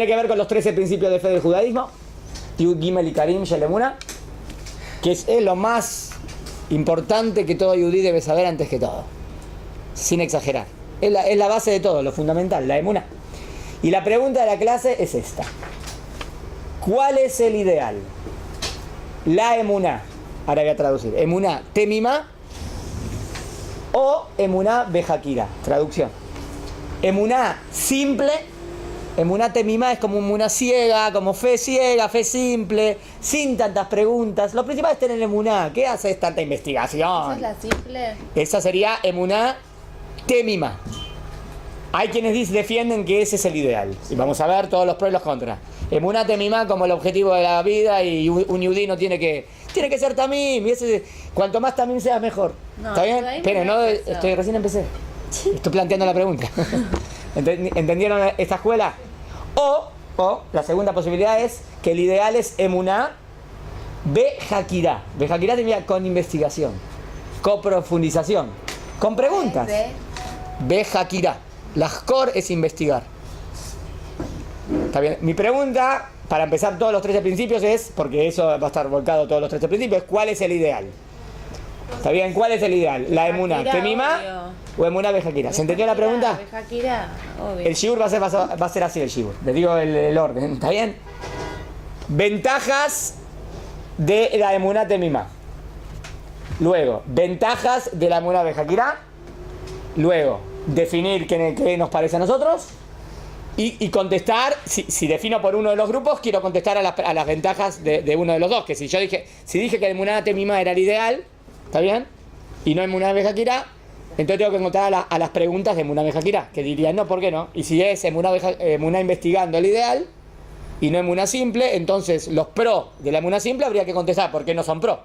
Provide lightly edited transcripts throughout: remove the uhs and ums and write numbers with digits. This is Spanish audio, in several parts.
tiene que ver con los 13 principios de fe del judaísmo. Yud Gimel y Karim Shelemuna, que es lo más importante que todo yudí debe saber antes que todo, sin exagerar. Es la base de todo, lo fundamental, la emuná. Y la pregunta de la clase es esta: ¿cuál es el ideal? La emuná, ahora voy a traducir, emuná temimá o emuná bejakira. Traducción: emuná simple. Emuná temimá es como emuná ciega, como fe ciega, fe simple, sin tantas preguntas. Lo principal es tener emuná. ¿Qué haces tanta investigación? ¿Esa es la simple? Esa sería emuná temimá. Hay quienes defienden que ese es el ideal. Y vamos a ver todos los pros y los contras. Emuná temimá como el objetivo de la vida, y un yudí no tiene que ser tamim. Y cuanto más tamim seas, mejor. No, ¿está bien? Esperen, no, recién empecé. Estoy planteando la pregunta. ¿Entendieron esta escuela? O la segunda posibilidad es que el ideal es emuná bejakirá. Bejakirá significa con investigación, con profundización, con preguntas. Bejakirá. La jkor es investigar. ¿Está bien? Mi pregunta, para empezar todos los 13 principios es, porque eso va a estar volcado todos los 13 principios, ¿cuál es el ideal? ¿Está bien? ¿Cuál es el ideal? ¿La emuná temimá o emuná bejakirá? ¿Se entendió la pregunta? Bejakirá, obvio. El shiur va a ser así el shiur. Les digo el orden, ¿está bien? Ventajas de la emuná temimá. Luego, ventajas de la emuná bejakirá. Luego, definir qué nos parece a nosotros. Y contestar, si defino por uno de los grupos, quiero contestar a las ventajas de uno de los dos. Que si dije que la emuná temimá era el ideal, ¿está bien? Y no emuná bejakirá, entonces tengo que encontrar a las preguntas de emuná bejakirá, que dirían no, ¿por qué no? Y si es emuná investigando el ideal y no emuná simple, entonces los pro de la emuná simple habría que contestar por qué no son pro,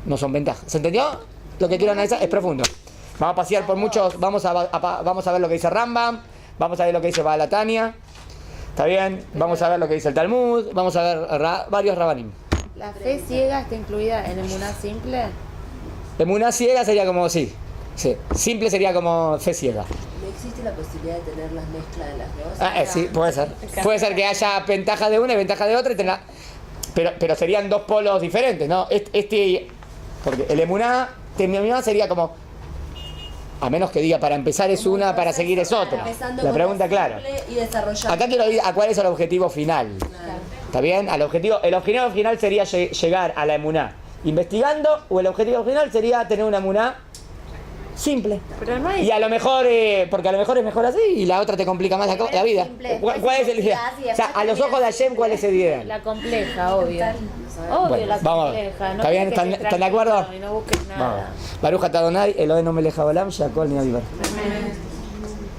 no son ventajas. ¿Se entendió? Lo que quiero analizar es profundo. Vamos a pasear por muchos, vamos a ver lo que dice Rambam, vamos a ver lo que dice Baal HaTanya, ¿está bien? Vamos a ver lo que dice el Talmud, vamos a ver varios Rabanim. ¿La fe ciega está incluida en emuná simple? Emuná ciega sería como, sí. Simple sería como fe ciega. ¿No existe la posibilidad de tener las mezclas de las dos? Sí, puede ser. Puede ser que haya ventajas de una y ventajas de otra, pero serían dos polos diferentes, ¿no? Porque el emuná temimá sería como, a menos que diga para empezar es una, para seguir es otra. La pregunta clara. Acá quiero ir a cuál es el objetivo final. ¿Está bien? El objetivo final sería llegar a la emuná investigando, o el objetivo final sería tener una emuná simple. Pero no hay... Y a lo mejor, porque a lo mejor es mejor así y la otra te complica más la vida. ¿Cuál es el ideal? O sea, a los ojos de Hashem, ¿cuál es el ideal? La compleja, obvio. Obvio, Bueno, la vamos a ver. compleja. No ¿Está bien? crees que ¿Están de acuerdo? y no busques nada. Baruch atah Adonai, Elohenu melech haolam, she'akol nהיה bidvar.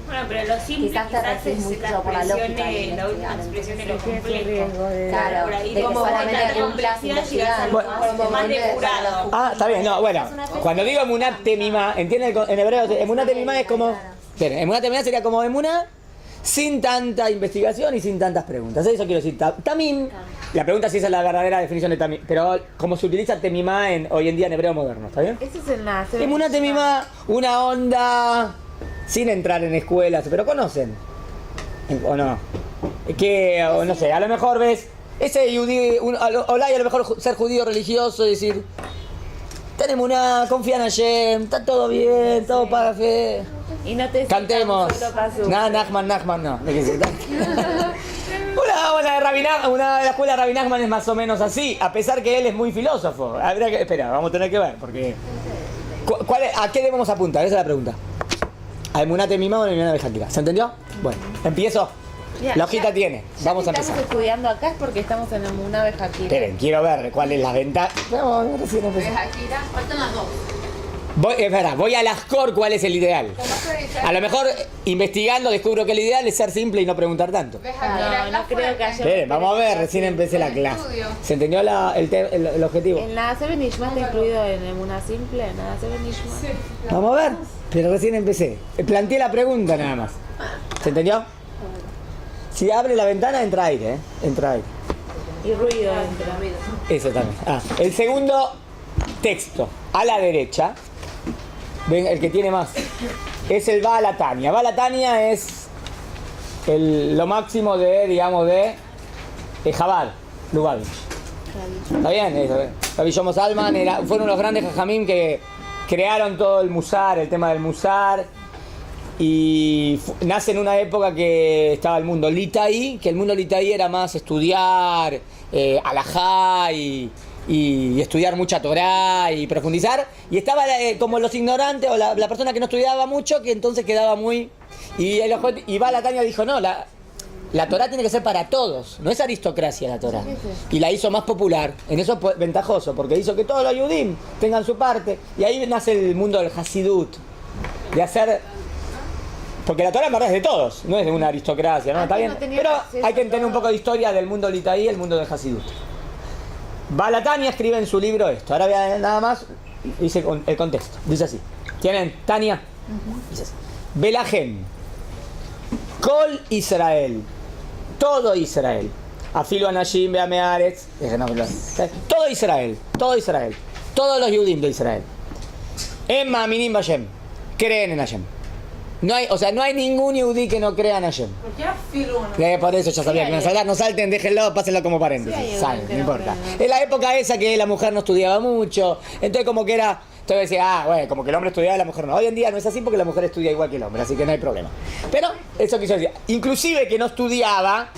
Bueno, pero lo simple Quizás te regís es mucho la por la lógica de expresión, la última investigar, expresión de lo entonces, complejo. Claro, Por ahí de que como solamente la cumplas complejidad llegas a investigando. algo más depurado. Está bien, no, bueno. Cuando digo emuná temimá, ¿entienden? En hebreo, emuná temimá es como... Esperen, emuná temimá sería como emuná sin tanta investigación y sin tantas preguntas. Eso quiero decir. Tamim, la pregunta si esa es la verdadera definición de tamim, pero como se utiliza temimá hoy en día en hebreo moderno, ¿está bien? Eso es el nacer. Emuná temimá, una onda sin entrar en escuelas, pero conocen. ¿O no? O no sé, a lo mejor ves ese yudí, a lo mejor ser judío religioso y decir, tenemos una, confía en Hashem, está todo bien, todo para fe. Y no te Cantemos. Nachman, no. Una de la escuela de Rabbi Nachman es más o menos así, a pesar que él es muy filósofo. Espera, vamos a tener que ver, porque... ¿A qué debemos apuntar? Esa es la pregunta. ¿A emuná temimá o a emuná bejakirá? ¿Se entendió? Bueno, empiezo. La hojita tiene. Vamos a empezar. Estamos estudiando acá es porque estamos en emuná bejakirá. Esperen, quiero ver cuál es la ventaja. No, recién empecé. Bejakirá, faltan las dos. Voy a las core, ¿cuál es el ideal? A lo mejor investigando descubro que el ideal es ser simple y no preguntar tanto. No creo que haya... Esperen, vamos a ver, recién empecé la clase. ¿Se entendió el objetivo? ¿El Naaseh Benishma está incluido en emuná simple? ¿Naaseh Benishma? Sí. Vamos a ver, pero recién empecé. Planteé la pregunta nada más. ¿Se entendió? Si abre la ventana, entra aire, ¿eh? Entra aire. Y ruido entre. Eso también. El segundo texto, a la derecha, ven, el que tiene más, es el Baal HaTanya. Baal HaTanya es lo máximo de, digamos, de Chabad, Lubavitch. ¿Está bien? Eso, Rabbi Shlomo Zalman fueron los grandes jajamim que crearon todo el musar, el tema del musar. Y nace en una época que estaba el mundo litaí, que el mundo litaí era más estudiar alajá y estudiar mucha Torá y profundizar. Y estaba como los ignorantes o la persona que no estudiaba mucho, que entonces quedaba muy... Y Baal HaTanya dijo, no, la Torá tiene que ser para todos, no es aristocracia la Torá. Y la hizo más popular, en eso es ventajoso, porque hizo que todos los Yudim tengan su parte. Y ahí nace el mundo del Hasidut, de hacer... Porque la Torá en verdad es de todos, no es de una aristocracia, ¿no? Está bien. Pero hay que tener un poco de historia del mundo litaí y el mundo del Hasidut. Baal HaTanya escribe en su libro esto. Ahora vean nada más, dice el contexto. Dice así. ¿Tienen? Tania. Dice así. Belahem. Kol Israel. Todo Israel. Afilo Anashim Beamearetz. Todo Israel. Todo Israel. Todos los Yudim de Israel. Emma Minim Hashem. Creen en Hashem. No hay ningún yudí que no crea en Hashem. ¿Por qué afilo? Por eso ya sabía que iban a hablar. No salten, déjenlo, pásenlo como paréntesis. Saben, no importa. En la época esa que la mujer no estudiaba mucho, entonces como que era... Entonces decía, bueno, como que el hombre estudiaba y la mujer no. Hoy en día no es así porque la mujer estudia igual que el hombre, así que no hay problema. Pero eso quiso decir, inclusive que no estudiaba,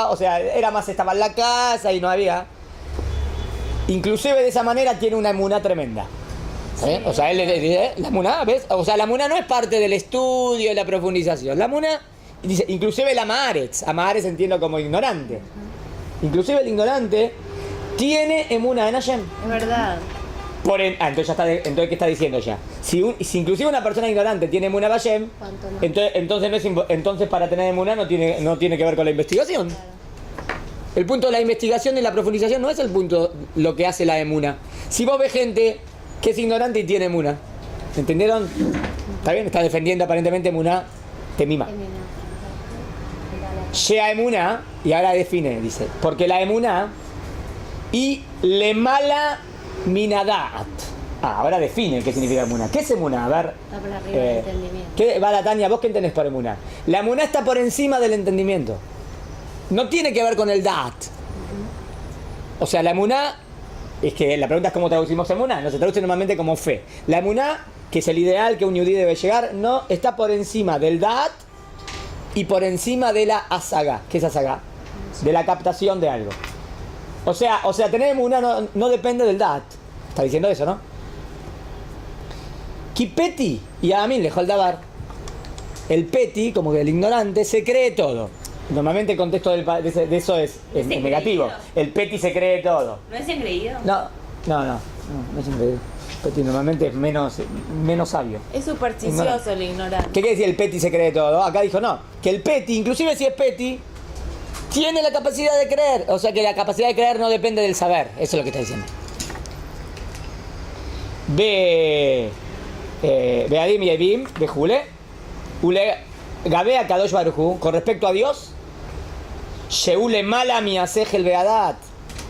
o sea, era más, estaba en la casa y no había... Inclusive de esa manera tiene una emuná tremenda. ¿Eh? O sea, él le dice, la muná, ¿ves? O sea, la muná no es parte del estudio, de la profundización. La muná, dice, inclusive el amaretz entiendo como ignorante. Inclusive el ignorante tiene emuná en Hashem. Es verdad. Entonces ya está, entonces ¿qué está diciendo ya? Si inclusive una persona ignorante tiene emuná en Hashem, entonces para tener emuná no tiene que ver con la investigación. Claro. El punto de la investigación y la profundización no es el punto lo que hace la emuná. Si vos ves gente que es ignorante y tiene emuná, ¿entendieron? Está bien, está defendiendo aparentemente emuná temima. Shea emuná, y ahora define, dice, porque la emuná y le mala minadat. Ahora define qué significa emuná. ¿Qué es emuná? A ver. Está por arriba del entendimiento. Baal HaTanya, ¿vos qué entendés por emuná? La emuná está por encima del entendimiento. No tiene que ver con el dat. O sea, la emuná, es que la pregunta es cómo traducimos emuná. No se traduce normalmente como fe. La emuná, que es el ideal que un yudí debe llegar, no está por encima del dat y por encima de la asagá. ¿Qué es asagá? De la captación de algo. O sea, tener emuná no depende del dat. Está diciendo eso, ¿no? Kipeti y Amin lejol davar. El peti, como que el ignorante, se cree todo. Normalmente el contexto de eso es negativo. El peti se cree todo. ¿No es engreído? No es engreído. Peti normalmente es menos sabio. Es supersticioso el ignorante. ¿Qué quiere decir el peti se cree todo? Acá dijo no, que el peti, inclusive si es peti, tiene la capacidad de creer. O sea que la capacidad de creer no depende del saber. Eso es lo que está diciendo. Beadim y Ebim, de Jule, Gabea Kadosh Baruj Hu, con respecto a Dios, Sheule Mala mi el Beadat.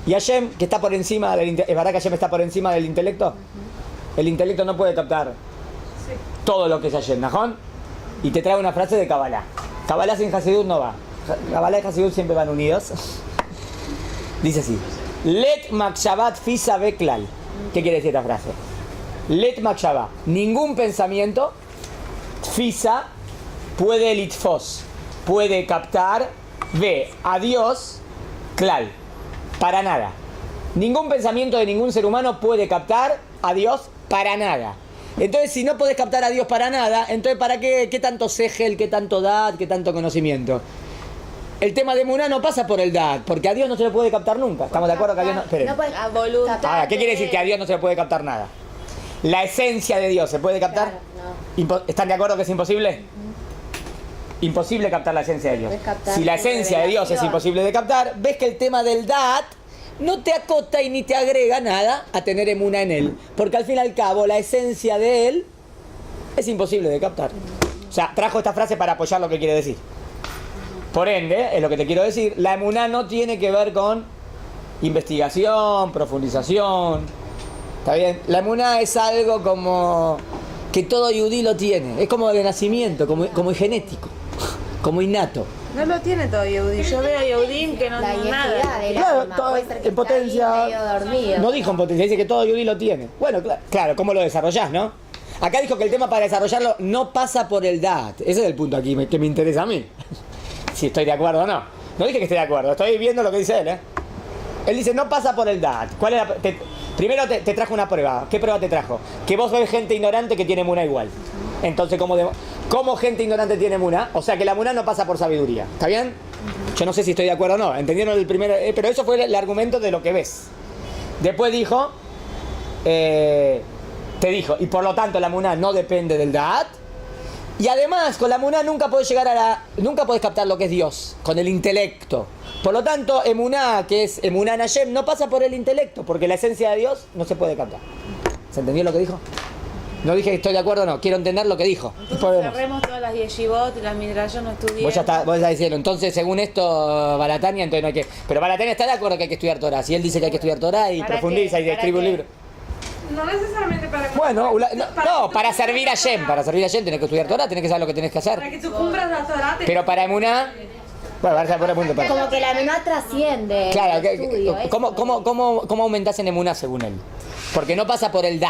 Y Hashem, que está por encima del intelecto. ¿Es verdad que Hashem está por encima del intelecto? El intelecto no puede captar todo lo que es Hashem, ¿najón? Y te trae una frase de Kabbalah. Kabbalah sin Hasidut no va. Kabbalah y Hasidut siempre van unidos. Dice así: Let Makshabat Fisa Beklal. ¿Qué quiere decir esta frase? Let Makshabat. Ningún pensamiento Fisa puede litfos, puede captar, ve a Dios, klal, para nada. Ningún pensamiento de ningún ser humano puede captar a Dios para nada. Entonces, si no podés captar a Dios para nada, entonces ¿para qué tanto segel, qué tanto dad, qué tanto conocimiento? El tema de emuná no pasa por el dad, porque a Dios no se le puede captar nunca. ¿Estamos de acuerdo que a Dios no? Esperen. No puede, a voluntad. Ahora, ¿qué quiere decir que a Dios no se le puede captar nada? La esencia de Dios, ¿se puede captar? Claro, no. ¿Están de acuerdo que es imposible? Imposible captar la esencia de Dios. Si la esencia de Dios es imposible de captar, ves que el tema del dat no te acota y ni te agrega nada a tener emuná en él. Porque al fin y al cabo, la esencia de él es imposible de captar. O sea, trajo esta frase para apoyar lo que quiere decir. Por ende, es lo que te quiero decir, la emuná no tiene que ver con investigación, profundización. ¿Está bien? La emuná es algo como que todo yudí lo tiene. Es como de nacimiento, como genético. como innato. No lo tiene todo Yehudi. Yo veo a Yehudim que no La tiene identidad nada. del Claro, alma. todo Puede ser que en está potencia. ahí medio dormido. No dijo en potencia, dice que todo Yehudi lo tiene. Bueno, claro, ¿cómo lo desarrollás, no? Acá dijo que el tema para desarrollarlo no pasa por el DAT. Ese es el punto aquí que me interesa a mí. Si estoy de acuerdo o no. No dije que esté de acuerdo, estoy viendo lo que dice él, ¿eh? Él dice, no pasa por el DAT. ¿Cuál es primero te trajo una prueba. ¿Qué prueba te trajo? Que vos ves gente ignorante que tiene muna igual. Entonces, ¿cómo gente ignorante tiene muna? O sea, que la muna no pasa por sabiduría. ¿Está bien? Yo no sé si estoy de acuerdo o no. ¿Entendieron el primer? Pero eso fue el argumento de lo que ves. Después dijo, te dijo, y por lo tanto la muna no depende del Da'at. Y además, con la muna nunca podés nunca podés captar lo que es Dios, con el intelecto. Por lo tanto, emuná, que es emuná en Hashem, no pasa por el intelecto, porque la esencia de Dios no se puede captar. ¿Se entendió lo que dijo? No dije que estoy de acuerdo o no, quiero entender lo que dijo. Entonces cerremos todas las yeshivot y las midrashot, no estudiemos. Vos ya diciendo, entonces según esto, Balatania, entonces no hay que... Pero Balatania está de acuerdo que hay que estudiar Torah. Si él dice que hay que estudiar Torah y ¿Para profundiza qué? y escribe un ¿Para qué? libro. No necesariamente para que... Bueno, para servir a Shem. Para servir a Shem tenés que estudiar Torah, tenés que saber lo que tenés que hacer. Para que tú cumplas la Torah. Pero para Emuná... Bueno, vamos a poner punto para... Como que la menor trasciende. Claro, el estudio, ¿cómo aumentás en Emuná según él? Porque no pasa por el Dat.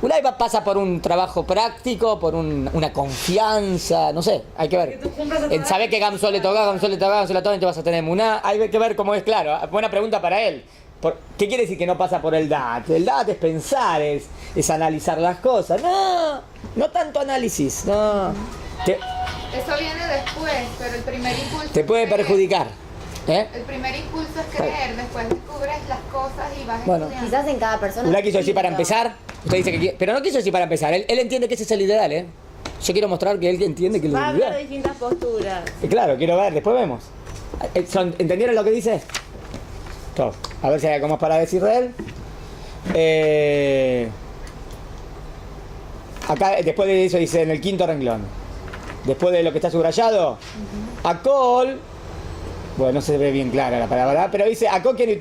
Ulay pasa por un trabajo práctico, por una confianza, no sé, hay que ver. En saber que Gamsol le toca, y te vas a tener Emuná, hay que ver cómo es, claro. Buena pregunta para él. ¿Qué quiere decir que no pasa por el Dat? El Dat es pensar, es analizar las cosas. No tanto análisis, no. Eso viene después, pero el primer impulso... Te puede perjudicar. El primer impulso es creer, después descubres las cosas y vas estudiando. Quizás en cada persona. Ulay quiso decir para empezar, usted dice que pero no quiso decir para empezar, él entiende que ese es el ideal, ¿eh? Yo quiero mostrar que él entiende que es Va a el haber ideal. distintas posturas. Claro, quiero ver, después vemos. ¿Entendieron lo que dice? Todo. A ver si hay algo más para decir de él. Acá, después de eso dice en el quinto renglón. Después de lo que está subrayado, Akol, bueno, no se ve bien clara la palabra, pero dice Akol que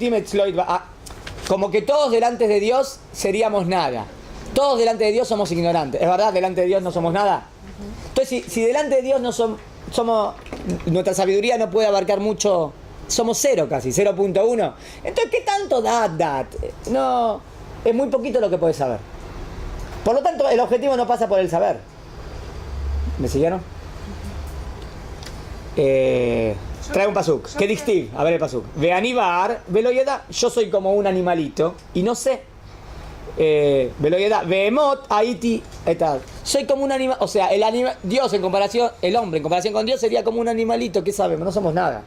como que todos delante de Dios seríamos nada. Todos delante de Dios somos ignorantes. ¿Es verdad? Delante de Dios no somos nada. Entonces, si delante de Dios no somos, nuestra sabiduría no puede abarcar mucho, somos cero casi, 0.1. Entonces, ¿qué tanto dat? No, es muy poquito lo que puedes saber. Por lo tanto, el objetivo no pasa por el saber. ¿Me siguieron? Trae un pasuk. ¿Qué dictiv? A ver el pasuk. Ve Aníbar, Veloyeda, yo soy como un animalito y no sé. Veloyeda, Vehemot, Haiti, etal. Soy como un animal, o sea, Dios en comparación, el hombre en comparación con Dios sería como un animalito, ¿qué sabemos? No somos nada.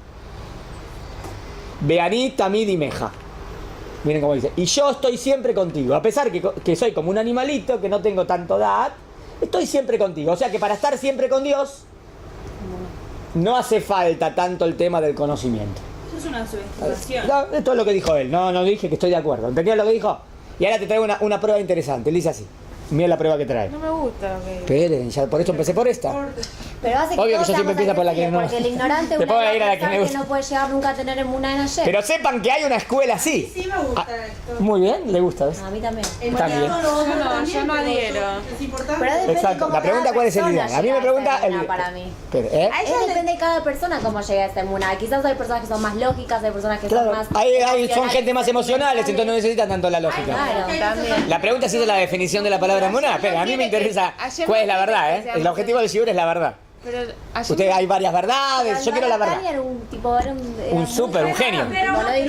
Veaní, Tamid y Meja. Miren cómo dice. Y yo estoy siempre contigo. A pesar que soy como un animalito, que no tengo tanto edad, estoy siempre contigo. O sea que para estar siempre con Dios, no hace falta tanto el tema del conocimiento. Eso es una subestimación. No, esto es lo que dijo él. No dije que estoy de acuerdo. ¿Entendías lo que dijo? Y ahora te traigo una prueba interesante. Él dice así. Mira la prueba que trae. No me gusta lo que Esperen, ya por eso empecé por esta. Pero hace Obvio que todos yo siempre seamos empiezo por la que no. Porque el ignorante Después voy a ir a la que me que gusta. no puede llegar nunca a tener emuná en ayer. Pero sepan que hay una escuela así. Sí me gusta esto. Muy bien, le gusta, ¿ves? A mí también. También. yo no adhiero. Es importante. Pero depende Exacto. cómo La pregunta cada cuál es el persona ideal. A mí llega me pregunta esa emuná para mí. Depende de cada persona cómo llega a esta emuná. Quizás hay personas que son más lógicas, hay personas que Claro, son más... son gente más emocionales, entonces no necesitan tanto la lógica. Claro, También. La pregunta es si es la definición de la palabra emuná. Pero a mí me interesa cuál es la verdad, ¿eh? El objetivo del shiur es la verdad. Pero Usted hay varias verdades, yo quiero la verdad. Era un tipo, era Un súper, un genio. Bueno, él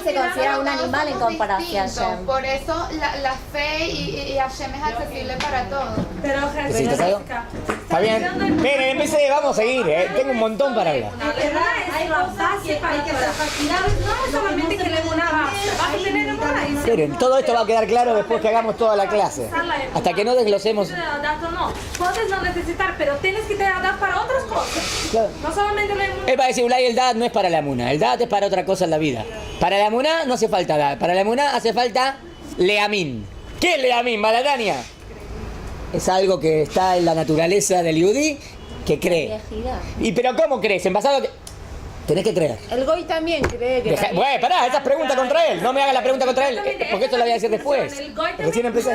se considera un animal en comparación a Hashem. Por eso la fe y Hashem es accesible para todos. Pero ¿Necesitas algo? Está bien. Miren, empecé, vamos a seguir, ¿eh? Tengo un montón para hablar. hay cosas que hay que ser fascinados. No es solamente que le una base. Vas a tener una y se... Miren, todo esto va a quedar claro después que hagamos toda la clase. Hasta que no desglosemos. No, puedes no necesitar, pero tienes que tener edad para otras cosas. Claro. No solamente la emuná. Él va a decir, Ulay, el Dad no es para la Emuná. El Dad es para otra cosa en la vida. Para la Emuná no hace falta Dad. Para la Emuná hace falta Leamín. ¿Qué es Leamín, Balatania? Es algo que está en la naturaleza del Yudí que cree. ¿Y pero cómo crees? En basado que... Tenés que creer. el Goy también cree que... también- Bueno, pará, esa es pregunta contra él. No me hagas la pregunta contra él, porque esto lo voy a decir después. El goy Recién también empecé.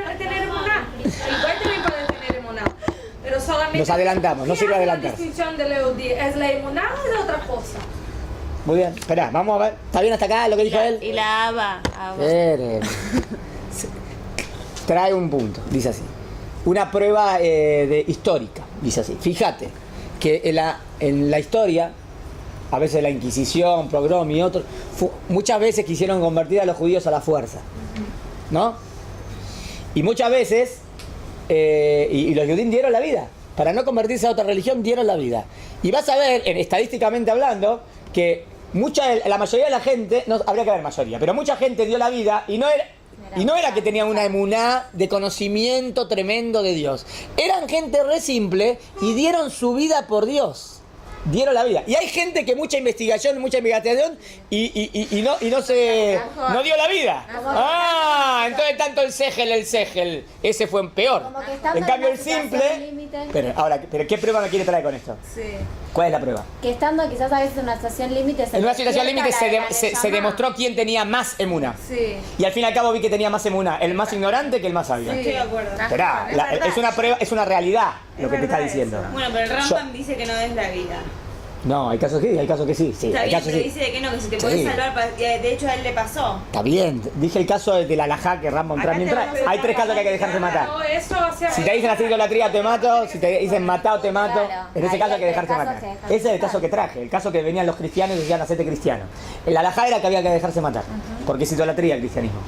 puede tener emuná. El goy también puede tener emuná. Pero solamente Nos adelantamos, no sirve ¿Qué hace adelantar. la distinción de Leudí? ¿Es la emuná o es de otra cosa? Muy bien, espera, vamos a ver. ¿Está bien hasta acá lo que dijo él? Y la Aba. Espere. Trae un punto, dice así. Una prueba histórica, dice así. Fíjate que en la historia, a veces la Inquisición, Pogrom y otros, muchas veces quisieron convertir a los judíos a la fuerza, ¿no? Y muchas veces, y los judíos dieron la vida. Para no convertirse a otra religión, dieron la vida. Y vas a ver, estadísticamente hablando, que la mayoría de la gente, no habría que ver mayoría, pero mucha gente dio la vida y no era que tenían una emuná de conocimiento tremendo de Dios. Eran gente re simple y dieron su vida por Dios. Dieron la vida. Y hay gente que mucha investigación y no dio la vida. Entonces tanto el segel, ese fue peor. En cambio el simple. Pero ¿qué prueba me quiere traer con esto? Sí. ¿Cuál es la prueba? Que estando quizás a veces en una situación límite. En una situación límite se demostró quién tenía más emuná. Sí. Y al fin y al cabo vi que tenía más emuná, el más ignorante que el más sabio. Estoy de acuerdo. Esperá, es una prueba, es una realidad lo que te está diciendo. Bueno, pero el Rambam dice que no es la vida. No, hay casos que sí, hay casos que sí. Está Hay bien, casos pero sí. dice que no, que si te puedes salvar, de hecho a él le pasó. Está bien, dije el caso de la alajá que Rambam Acá también trae. tenemos Hay el tres casos que hay que dejarse matar. No, eso hacia Si te dicen así idolatría te mato, si te dicen matado te mato, Claro, en ese ahí caso hay que el dejarse caso matar. se deja Ese es el matar. caso que traje, el caso que venían los cristianos y decían hacete cristiano. El alajá era que había que dejarse matar, porque es idolatría el cristianismo.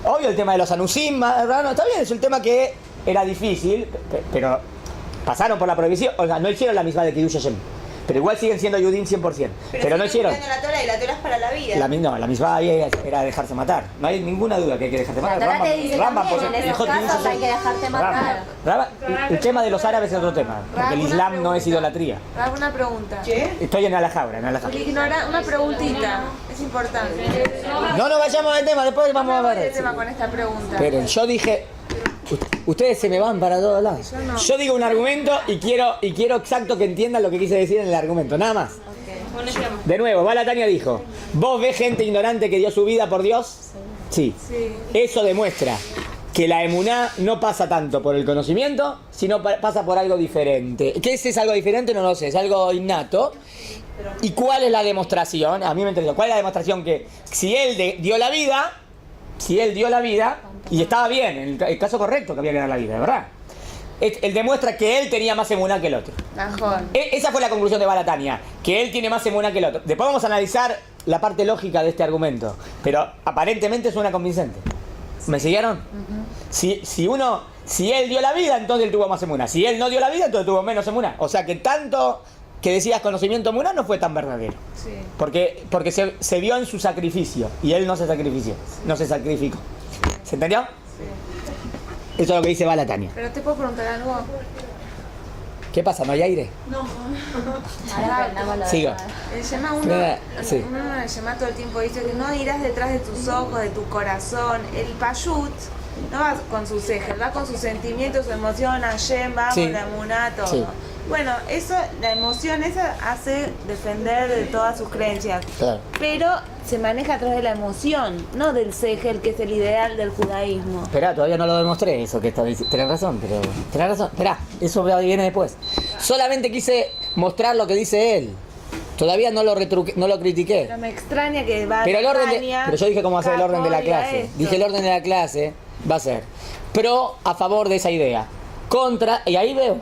Obvio el tema de los anusim, no, está bien, es un tema que era difícil, pero pasaron por la prohibición, o sea, no hicieron la misma de Kiddush Hashem. Pero igual siguen siendo Yudim 100%. Pero no hicieron. La Torah y la Torah es para la vida. La misma ahí era dejarse matar. No hay ninguna duda que hay que dejarse La matar. Torah te dice también, en esos casos hay que dejarte matar. El tema de los árabes es otro tema. Porque el Islam no es idolatría. Hago una pregunta. Estoy en Alajá ahora, en Alajá. Una preguntita, es importante. No nos vayamos del tema, después vamos a ver. El tema con esta pregunta. Pero yo dije, ustedes se me van para todos lados. Yo digo un argumento y quiero exacto que entiendan lo que quise decir en el argumento, nada más. De nuevo, Balatania dijo, ¿vos ves gente ignorante que dio su vida por Dios? Sí. Eso demuestra que la emuná no pasa tanto por el conocimiento, sino pasa por algo diferente. ¿Qué es algo diferente? No lo sé, es algo innato. ¿Y cuál es la demostración? A mí me interesa. ¿Cuál es la demostración? Que si él dio la vida, y estaba bien, en el caso correcto que había que dar la vida, de verdad. Él demuestra que él tenía más emuná que el otro. Esa fue la conclusión de Balatania, que él tiene más emuná que el otro. Después vamos a analizar la parte lógica de este argumento, pero aparentemente suena convincente. ¿Me siguieron? Si él dio la vida, entonces él tuvo más emuná. Si él no dio la vida, entonces tuvo menos emuná. O sea que tanto que decías conocimiento emuná no fue tan verdadero. Sí. Porque se vio en su sacrificio y él no se sacrificó. ¿Se entendió? Sí. Eso es lo que dice Balatania. Pero te puedo preguntar algo. ¿Qué pasa? ¿No hay aire? Ahora aprendamos lo de Sigo. El Shema Sí. uno en el Shema todo el tiempo dice que no irás detrás de tus ojos, de tu corazón. El Payut no va con sus ejes, va con sus sentimientos, su emoción, Hashem, vamos, Sí. la emuná, todo. Sí. Bueno, eso, la emoción esa hace defender de todas sus creencias. Claro. Pero se maneja a través de la emoción, no del segel, que es el ideal del judaísmo. Esperá, todavía no lo demostré eso que está diciendo. Tenés razón. Esperá, eso viene después. Solamente quise mostrar lo que dice él. Todavía no lo critiqué. Pero me extraña que va Pero pero yo dije cómo va a ser el orden de la clase. Dije el orden de la clase va a ser pro a favor de esa idea. Contra, y ahí veo,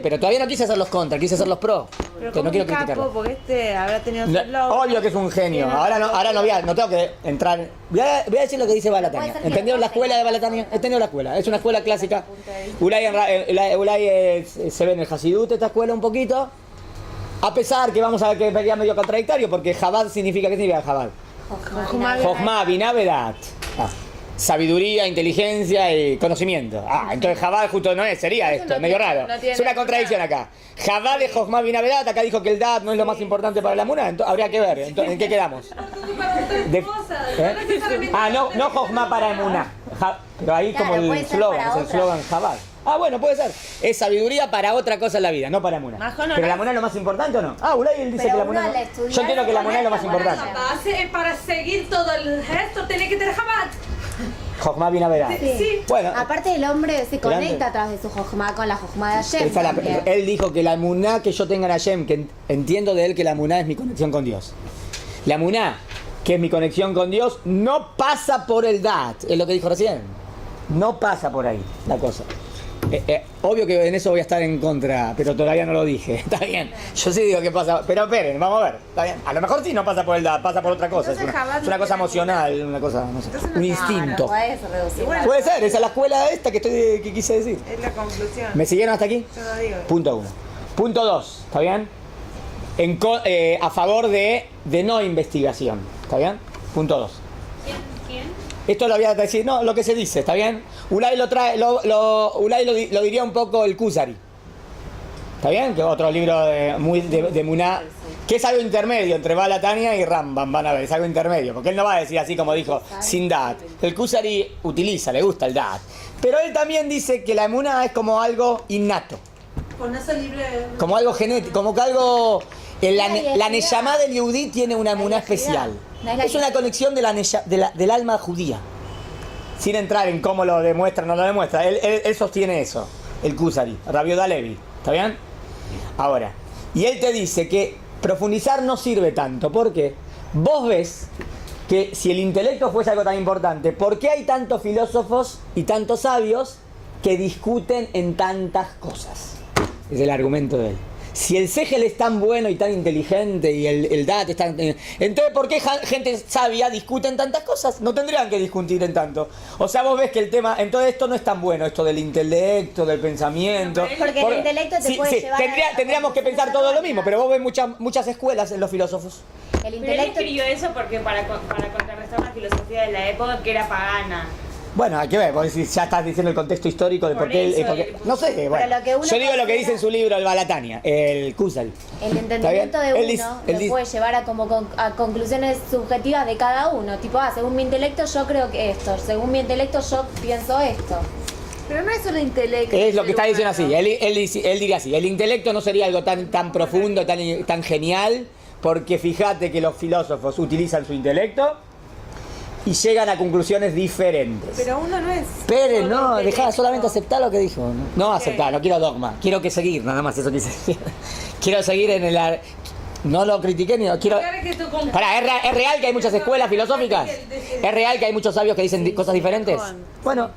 pero todavía no quise hacer los contra, quise hacer los pro. Pero Que como no quiero un capo, criticarlo. porque habrá tenido su No, blog. obvio que es un genio. Ahora no tengo que entrar. Voy a decir lo que dice Balatania. Puede ser que ¿Entendieron la escuela de Balatania? ¿Entendieron la escuela? Es una escuela clásica. Ulay se ve en el Hasidut esta escuela un poquito. A pesar que vamos a ver que sería medio contradictorio, porque Jabad significa, ¿qué significa Jabad? Jochma, Binah, Vedat. Sabiduría, inteligencia y conocimiento. Entonces Jabad justo no es, sería esto, es medio raro. Es una contradicción acá. Jabad de Jochma, Binah, Vedat, acá dijo que el Dat no es lo más importante para la Emuná, entonces habría que ver. Entonces, ¿en qué quedamos? No Jochma para Emuná. Pero ahí Claro, como el puede ser slogan, para es el otra. slogan Jabad. Bueno, puede ser. Es sabiduría para otra cosa en la vida, no para Emuná. Majón, Pero la Emuná es lo más importante o no? Ulay él dice Pero que la uno Emuná al no. estudiar Yo entiendo que la Emuná es lo más ponerlo, importante. La base para seguir todo el resto tiene que tener Chabad. Jochma Binaverá. Sí. Bueno, Aparte el hombre se Grande. conecta a través de su Jochma con la Jochma de Hashem. esa es la- también. él dijo que la emuná que yo tenga en Hashem, que entiendo de él que la emuná es mi conexión con Dios. La emuná, que es mi conexión con Dios, no pasa por el dat, es lo que dijo recién. No pasa por ahí la cosa. Obvio que en eso voy a estar en contra, pero todavía no lo dije. Está bien. Yo sí digo que pasa. Pero esperen, vamos a ver. Está bien. A lo mejor sí no pasa por el DAT, pasa por otra cosa. Entonces, Chabad Es una no cosa tiene emocional, una cosa, no sé, Entonces, un no- instinto. No puedes reducir. Bueno, Puede ser, esa es la escuela esta que quise decir. Es la conclusión. ¿Me siguieron hasta aquí? Yo no digo. Punto 1. Punto 2, ¿está bien? A favor de no investigación, ¿está bien? Punto 2. ¿Quién? Esto lo voy a decir, no, lo que se dice, ¿está bien? Ulay lo trae, Ulay lo diría un poco el Kusari. ¿Está bien? Que otro libro de Muná, que es algo intermedio entre Balatania y Rambam, van a ver, es algo intermedio, porque él no va a decir así como dijo, sin Dat. El Kusari utiliza, le gusta el Dat. Pero él también dice que la Emuná es como algo innato, Con ese libre. como algo genético, como que algo... La identidad. Neyamá del Yehudí tiene una Emuná identidad. especial. No es la Es una conexión del alma judía. Sin entrar en cómo lo demuestra o no lo demuestra. Él sostiene eso, el Kusari, Rabbi Yehuda Levi. ¿Está bien? Ahora, y él te dice que profundizar no sirve tanto. ¿Por qué? Vos ves que si el intelecto fuese algo tan importante, ¿por qué hay tantos filósofos y tantos sabios que discuten en tantas cosas? Es el argumento de él. Si el Segel es tan bueno y tan inteligente y el Dat es tan... Entonces, ¿por qué gente sabia discute en tantas cosas? No tendrían que discutir en tanto. O sea, vos ves que el tema... Entonces esto no es tan bueno, esto del intelecto, del pensamiento. Porque el intelecto te puede llevar a tendríamos que pensar todo lo mismo, pero vos ves muchas escuelas en los filósofos. El Pero él intelecto. escribió eso porque para contrarrestar una filosofía de la época que era pagana. Bueno, hay que ver, porque si ya estás diciendo el contexto histórico de por Por qué... eso, no sé, bueno. lo que uno Yo digo lo que considera- dice en su libro, el Balatania, el Kusari. El entendimiento de Él uno dice- te él dice- puede llevar a conclusiones subjetivas de cada uno. Tipo, según mi intelecto yo creo que esto, según mi intelecto yo pienso esto. Pero no es solo intelecto. Es lo que está diciendo así. humano. Él diría así. El intelecto no sería algo tan profundo, tan genial, porque fíjate que los filósofos utilizan su intelecto y llegan a conclusiones diferentes. Pero uno no es. Pero solo no, intelecto. dejá solamente aceptar lo que dijo. No aceptar, no quiero dogma. Quiero que seguir, nada más, eso quise decir. Quiero seguir en el... No lo critiqué ni lo quiero... Claro que tú con- Pará, ¿es real que hay muchas escuelas filosóficas? ¿Es real que hay muchos sabios que dicen cosas diferentes? Bueno,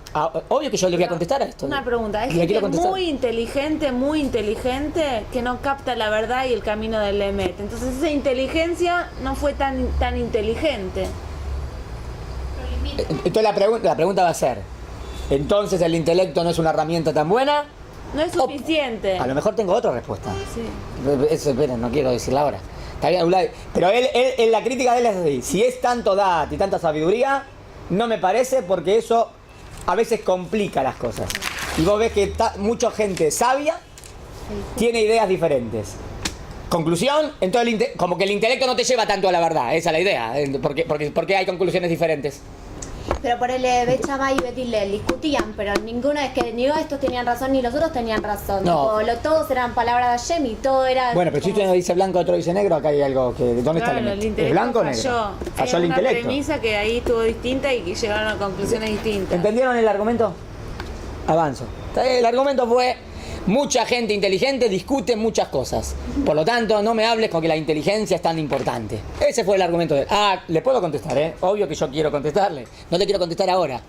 obvio que yo le voy a contestar a esto. Una pregunta, hay Y le quiero gente contestar. muy inteligente que no capta la verdad y el camino del Emet. Entonces esa inteligencia no fue tan inteligente. Entonces la pregunta va a ser, ¿entonces el intelecto no es una herramienta tan buena? No es suficiente. A lo mejor tengo otra respuesta. Sí. Eso, esperen, no quiero decirla ahora. Está bien, Ulay. Pero él, la crítica de él es así. Si es tanto dat y tanta sabiduría, no me parece, porque eso a veces complica las cosas. Y vos ves que mucha gente sabia tiene ideas diferentes. Conclusión, entonces como que el intelecto no te lleva tanto a la verdad. Esa es la idea. Porque hay conclusiones diferentes. Pero por el Bet Shammai y Bet Hillel discutían, pero ninguno es que ni estos tenían razón ni los otros tenían razón. No. Tipo, todos eran palabras de Hashem y todo era. Bueno, pero si como- uno dice blanco, otro dice negro, acá hay algo que... ¿Dónde está Claro, el el elemento? ¿Es intelecto blanco o falló. negro? Falló Hay el una intelecto. premisa que ahí estuvo distinta y que llegaron a conclusiones distintas. ¿Entendieron el argumento? Avanzo. El argumento fue, mucha gente inteligente discute muchas cosas. Por lo tanto, no me hables con que la inteligencia es tan importante. Ese fue el argumento de él. Le puedo contestar, ¿eh? Obvio que yo quiero contestarle. No le quiero contestar ahora,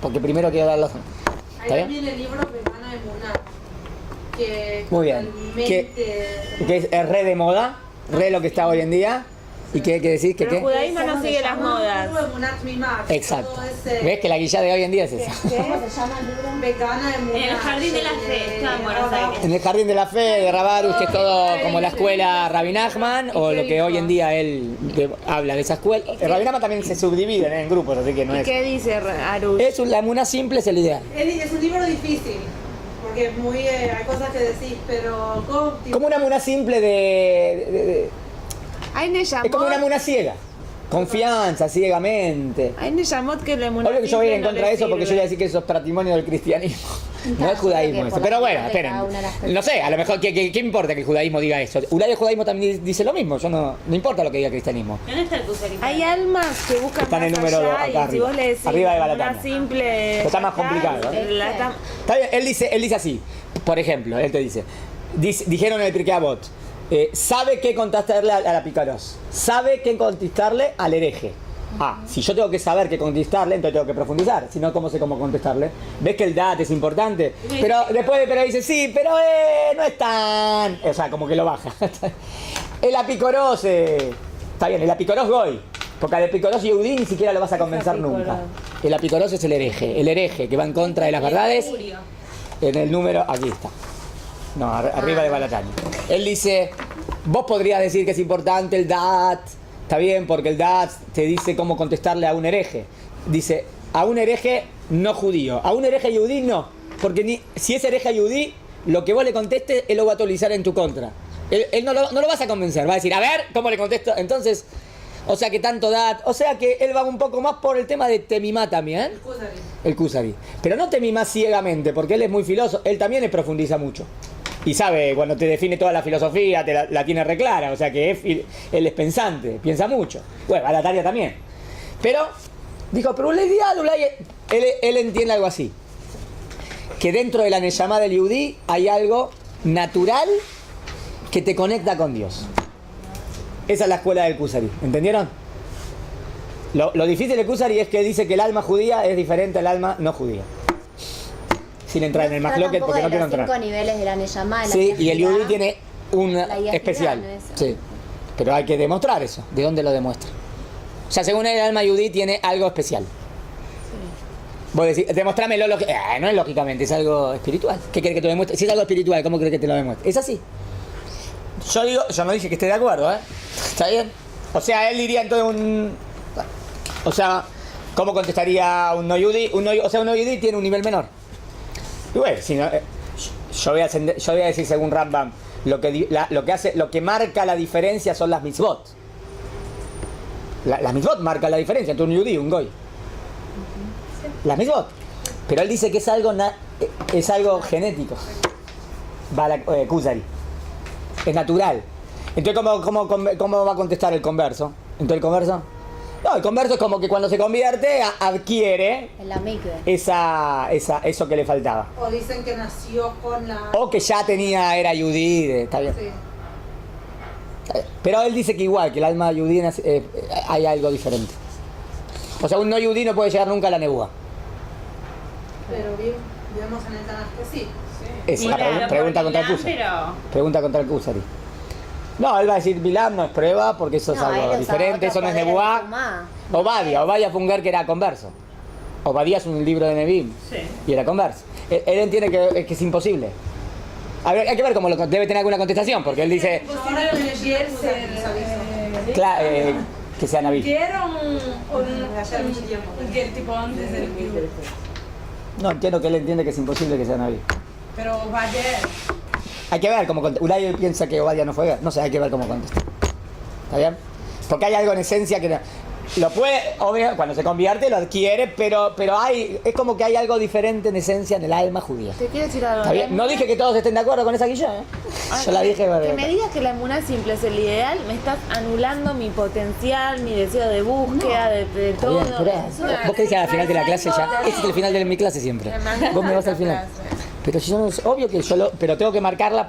porque primero quiero darlo. Hay ¿Está bien? también el libro Vegana de Muná. Que Muy bien. Que es re de moda, re lo que está hoy en día. ¿Y qué decís? ¿Que Pero el qué? judaísmo no sigue las modas. Exacto. ¿Ves que la guilla de hoy en día es esa? ¿Cómo se llama el libro? Vegana de Muná. En el Jardín de la Fe, está en Buenos Aires. En el Jardín de la Fe de Rabarus, que es todo como la escuela Rabbi Nachman, o lo que hoy en día él habla de esa escuela. El Rabbi Nachman también se subdivide en grupos, así que no ¿Y es... qué dice Arush? La emuná simple es el ideal. Es un libro difícil. Porque es muy, hay cosas que decís, pero Como una emuná simple de... Hay Es como una emuná ciega. confianza ciegamente. Hay Neshamot que le Obvio que yo voy a ir en contra de eso porque yo voy a decir que eso es patrimonio del cristianismo. No es judaísmo eso. Pero bueno, esperen. No sé, a lo mejor, ¿qué importa que el judaísmo diga eso? El judaísmo también dice lo mismo. Yo no importa lo que diga el cristianismo. ¿Dónde está el Kusari? Hay almas que buscan Está en el más número allá acá y si arriba. vos le decís Arriba de una Balatania. simple... Pero está más complicado, ¿eh? Está bien, él dice así. Por ejemplo, él te dice, dijeron en el Pirkei Avot, sabe qué contestarle a la picaros, sabe qué contestarle al hereje. Si yo tengo que saber qué contestarle, entonces tengo que profundizar. Si no, ¿cómo sé cómo contestarle? ¿Ves que el dat es importante? Pero después dice, sí, pero no es tan... O sea, como que lo baja. El apicoros... está bien, el apicoros goy. Porque al apicoros yehudí ni siquiera lo vas a convencer nunca. El apicoros es el hereje que va en contra de las verdades. En el número... Aquí está. No, arriba de Balatani. Él dice, vos podrías decir que es importante el dat... Está bien, porque el DAT te dice cómo contestarle a un hereje. Dice, a un hereje no judío. A un hereje yudí no. Porque si es hereje yudí, lo que vos le contestes, él lo va a utilizar en tu contra. Él no lo vas a convencer. Va a decir, a ver, ¿cómo le contesto? Entonces, o sea que tanto DAT. O sea que él va un poco más por el tema de Temimá también. El Kusari. Pero no Temimá ciegamente, porque él es muy filósofo. Él también profundiza mucho. Y sabe, cuando te define toda la filosofía, la tiene reclara, o sea que él es pensante, piensa mucho. Bueno, Balatania también. Pero, dijo, pero él entiende algo así. Que dentro de la Neshama del Yehudí hay algo natural que te conecta con Dios. Esa es la escuela del Kusari, ¿entendieron? Lo difícil del Kusari es que dice que el alma judía es diferente al alma no judía. Sin entrar en el Mahloket porque no quiero entrar. 5 niveles de la Neshama. Sí, y el Yehudí tiene una La guía especial. espiritual, ¿no es? Sí, pero hay que demostrar eso. ¿De dónde lo demuestra? O sea, según el alma Yehudí tiene algo especial. Vos decís, demostrámelo lógicamente. No es lógicamente, es algo espiritual. ¿Qué querés que te demuestre? Si es algo espiritual, ¿cómo crees que te lo demuestre? Es así. Yo no dije que esté de acuerdo, ¿eh? ¿Está bien? O sea, él diría entonces o sea, ¿cómo contestaría un no Yehudí? O sea, un no Yehudí tiene un nivel menor. Y bueno, si no, yo voy a decir según Rambam, lo que marca la diferencia son las mitzvot. Las mitzvot marcan la diferencia entre un yudí y un goy. Las mitzvot. Pero él dice que es algo genético. Kusari. Es natural. Entonces, ¿cómo va a contestar el converso? Entonces, el converso... No, el converso es como que cuando se convierte adquiere eso que le faltaba. O dicen que nació con la... O que ya era yudí, está bien. Sí. Pero él dice que igual, que el alma yudí hay algo diferente. O sea, un no yudí no puede llegar nunca a la nebúa. Pero vemos en el Tanaj que sí. Es la pregunta contra el Kusari. Pregunta contra el Kusari. No, él va a decir Bilam no es prueba porque eso es algo diferente, eso no es Nebuá. Obadiah fue un ger que era converso. Obadiah es un libro de Nebim y era converso. Él entiende que es imposible. A ver, hay que ver cómo debe tener alguna contestación, porque él dice Ahora con el Yer que sea Naví. ¿Vieron un Ger tipo antes del Piru? No, entiendo que él entiende que es imposible que sea Naví. Pero vaya... Hay que ver cómo contesta. Ulay piensa que Obadiah no fue ger. No sé, hay que ver cómo contesta. ¿Está bien? Porque hay algo en esencia que lo puede, obvio, cuando se convierte lo adquiere, pero es como que hay algo diferente en esencia en el alma judía. Te quiero decir algo. ¿Está bien? No dije que todos estén de acuerdo con esa guilla, ¿eh? Yo la dije. Que me digas que la emuná simple es el ideal, me estás anulando mi potencial, mi deseo de búsqueda, de todo. Está bien, pero vos querés que al final de la clase ya. Este es el final de mi clase siempre. Vos me vas al final. Pero si yo no, es obvio que pero tengo que marcarla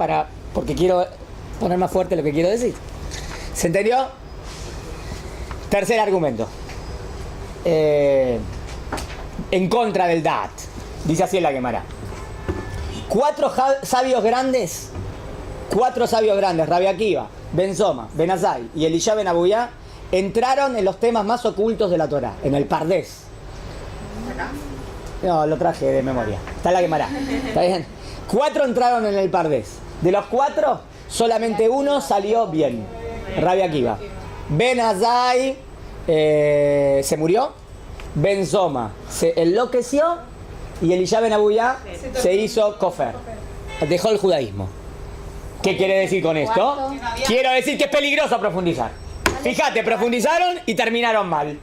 porque quiero poner más fuerte lo que quiero decir. ¿Se entendió? Tercer argumento. En contra del Dat. Dice así en la Gemara. 4 sabios grandes, Rabbi Akiva, Ben Soma, Ben Azai y Elisha Ben Abuyá, entraron en los temas más ocultos de la Torá, en el Pardés. No, lo traje de memoria. Está en la Gemara. ¿Está bien? 4 entraron en el Pardés. De los 4, solamente uno salió bien. Rabbi Akiva. Ben Azai se murió. Ben Soma se enloqueció. Y Elisha Ben Abuyá se hizo kofer. Dejó el judaísmo. ¿Qué quiere decir con esto? Quiero decir que es peligroso profundizar. Fíjate, profundizaron y terminaron mal.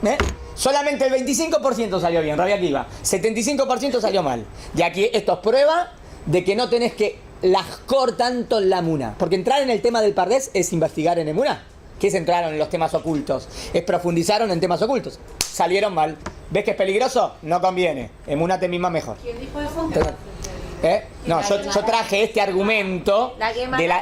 ¿Eh? Solamente el 25% salió bien, Rabbi Akiva. 75% salió mal. Y aquí esto es prueba de que no tenés que lascor tanto en la emuná. Porque entrar en el tema del pardés es investigar en emuná. ¿Qué es entraron en los temas ocultos? Es profundizaron en temas ocultos. Salieron mal. ¿Ves que es peligroso? No conviene. Emuná te misma mejor. ¿Quién dijo eso? Entonces, no, yo traje este argumento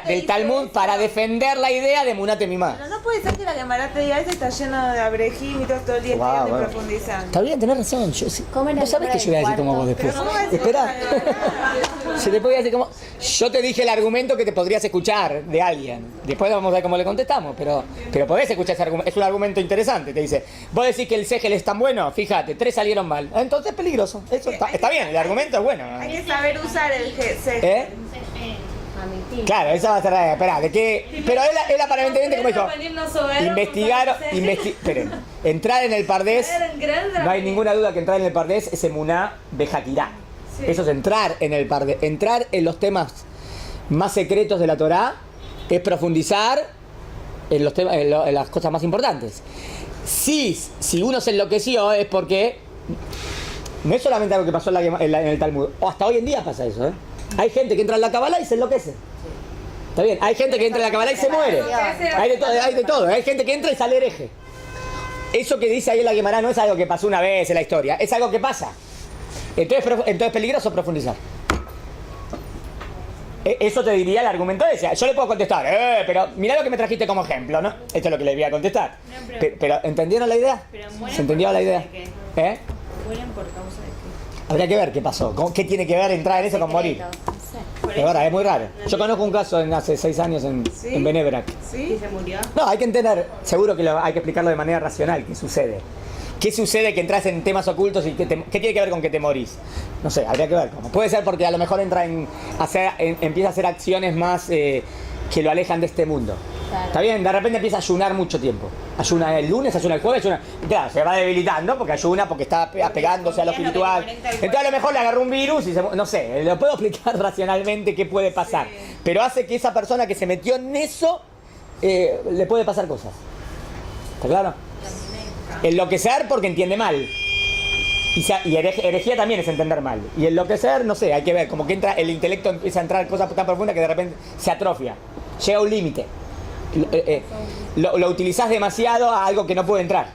del Talmud para defender la idea de Emuná Temimá. Pero no puede ser que la Gemara te diga, está lleno de abrejim y todo el día estudiando y profundizando. Está bien, tenés razón. Yo, ¿Cómo era vos sabés el que yo voy a decir como vos después. Espera. Se te podía decir como. Yo te dije el argumento que te podrías escuchar de alguien. Después vamos a ver cómo le contestamos, pero podés escuchar ese argumento. Es un argumento interesante. Te dice, vos decís que el Segel es tan bueno, fíjate, 3 salieron mal. Entonces es peligroso. Eso está bien, el argumento es bueno. Hay que saber usar el Segel. ¿Eh? Claro, esa va a ser la. Espera, de qué. Pero él aparentemente, como dijo, esperen, entrar en el pardés, no hay ninguna duda que entrar en el pardés es emuná bejakirá. Eso es entrar en el pardés. Entrar en los temas más secretos de la Torá es profundizar en los temas, en las cosas más importantes. Si uno se enloqueció es porque no es solamente algo que pasó en el Talmud, o hasta hoy en día pasa eso, ¿eh? Hay gente que entra en la Kabbalah y se enloquece. Está bien, hay gente que entra en la Kabbalah y se muere. Hay de todo. Hay gente que entra y sale hereje. Eso que dice ahí en la Gemara no es algo que pasó una vez en la historia, es algo que pasa. Entonces es peligroso profundizar. Eso te diría el argumento ese. Yo le puedo contestar, pero mirá lo que me trajiste como ejemplo, ¿no? Esto es lo que le voy a contestar. Pero ¿entendieron la idea? ¿Se entendió la idea? ¿Mueren por causa de qué? Habría que ver qué pasó. ¿Qué tiene que ver entrar en eso con morir? Es verdad, es muy raro. Yo conozco un caso hace 6 años en Benebrak. ¿Sí? ¿Y se murió? No, hay que entender, seguro que hay que explicarlo de manera racional, qué sucede. ¿Qué sucede que entras en temas ocultos y qué tiene que ver con que te morís? No sé, habría que ver cómo. Puede ser porque a lo mejor empieza a hacer acciones más que lo alejan de este mundo. Claro. ¿Está bien? De repente empieza a ayunar mucho tiempo. Ayuna el lunes, ayuna el jueves, ayuna... Claro, se va debilitando porque ayuna, porque está apegándose a lo espiritual. Entonces a lo mejor le agarró un virus y no sé, lo puedo explicar racionalmente qué puede pasar. Sí. Pero hace que esa persona que se metió en eso, le puede pasar cosas. ¿Está claro? Enloquecer porque entiende mal. Y herejía también es entender mal. Y enloquecer, no sé, hay que ver, como que entra el intelecto, empieza a entrar en cosas tan profundas que de repente se atrofia. Llega a un límite. Lo utilizás demasiado a algo que no puede entrar.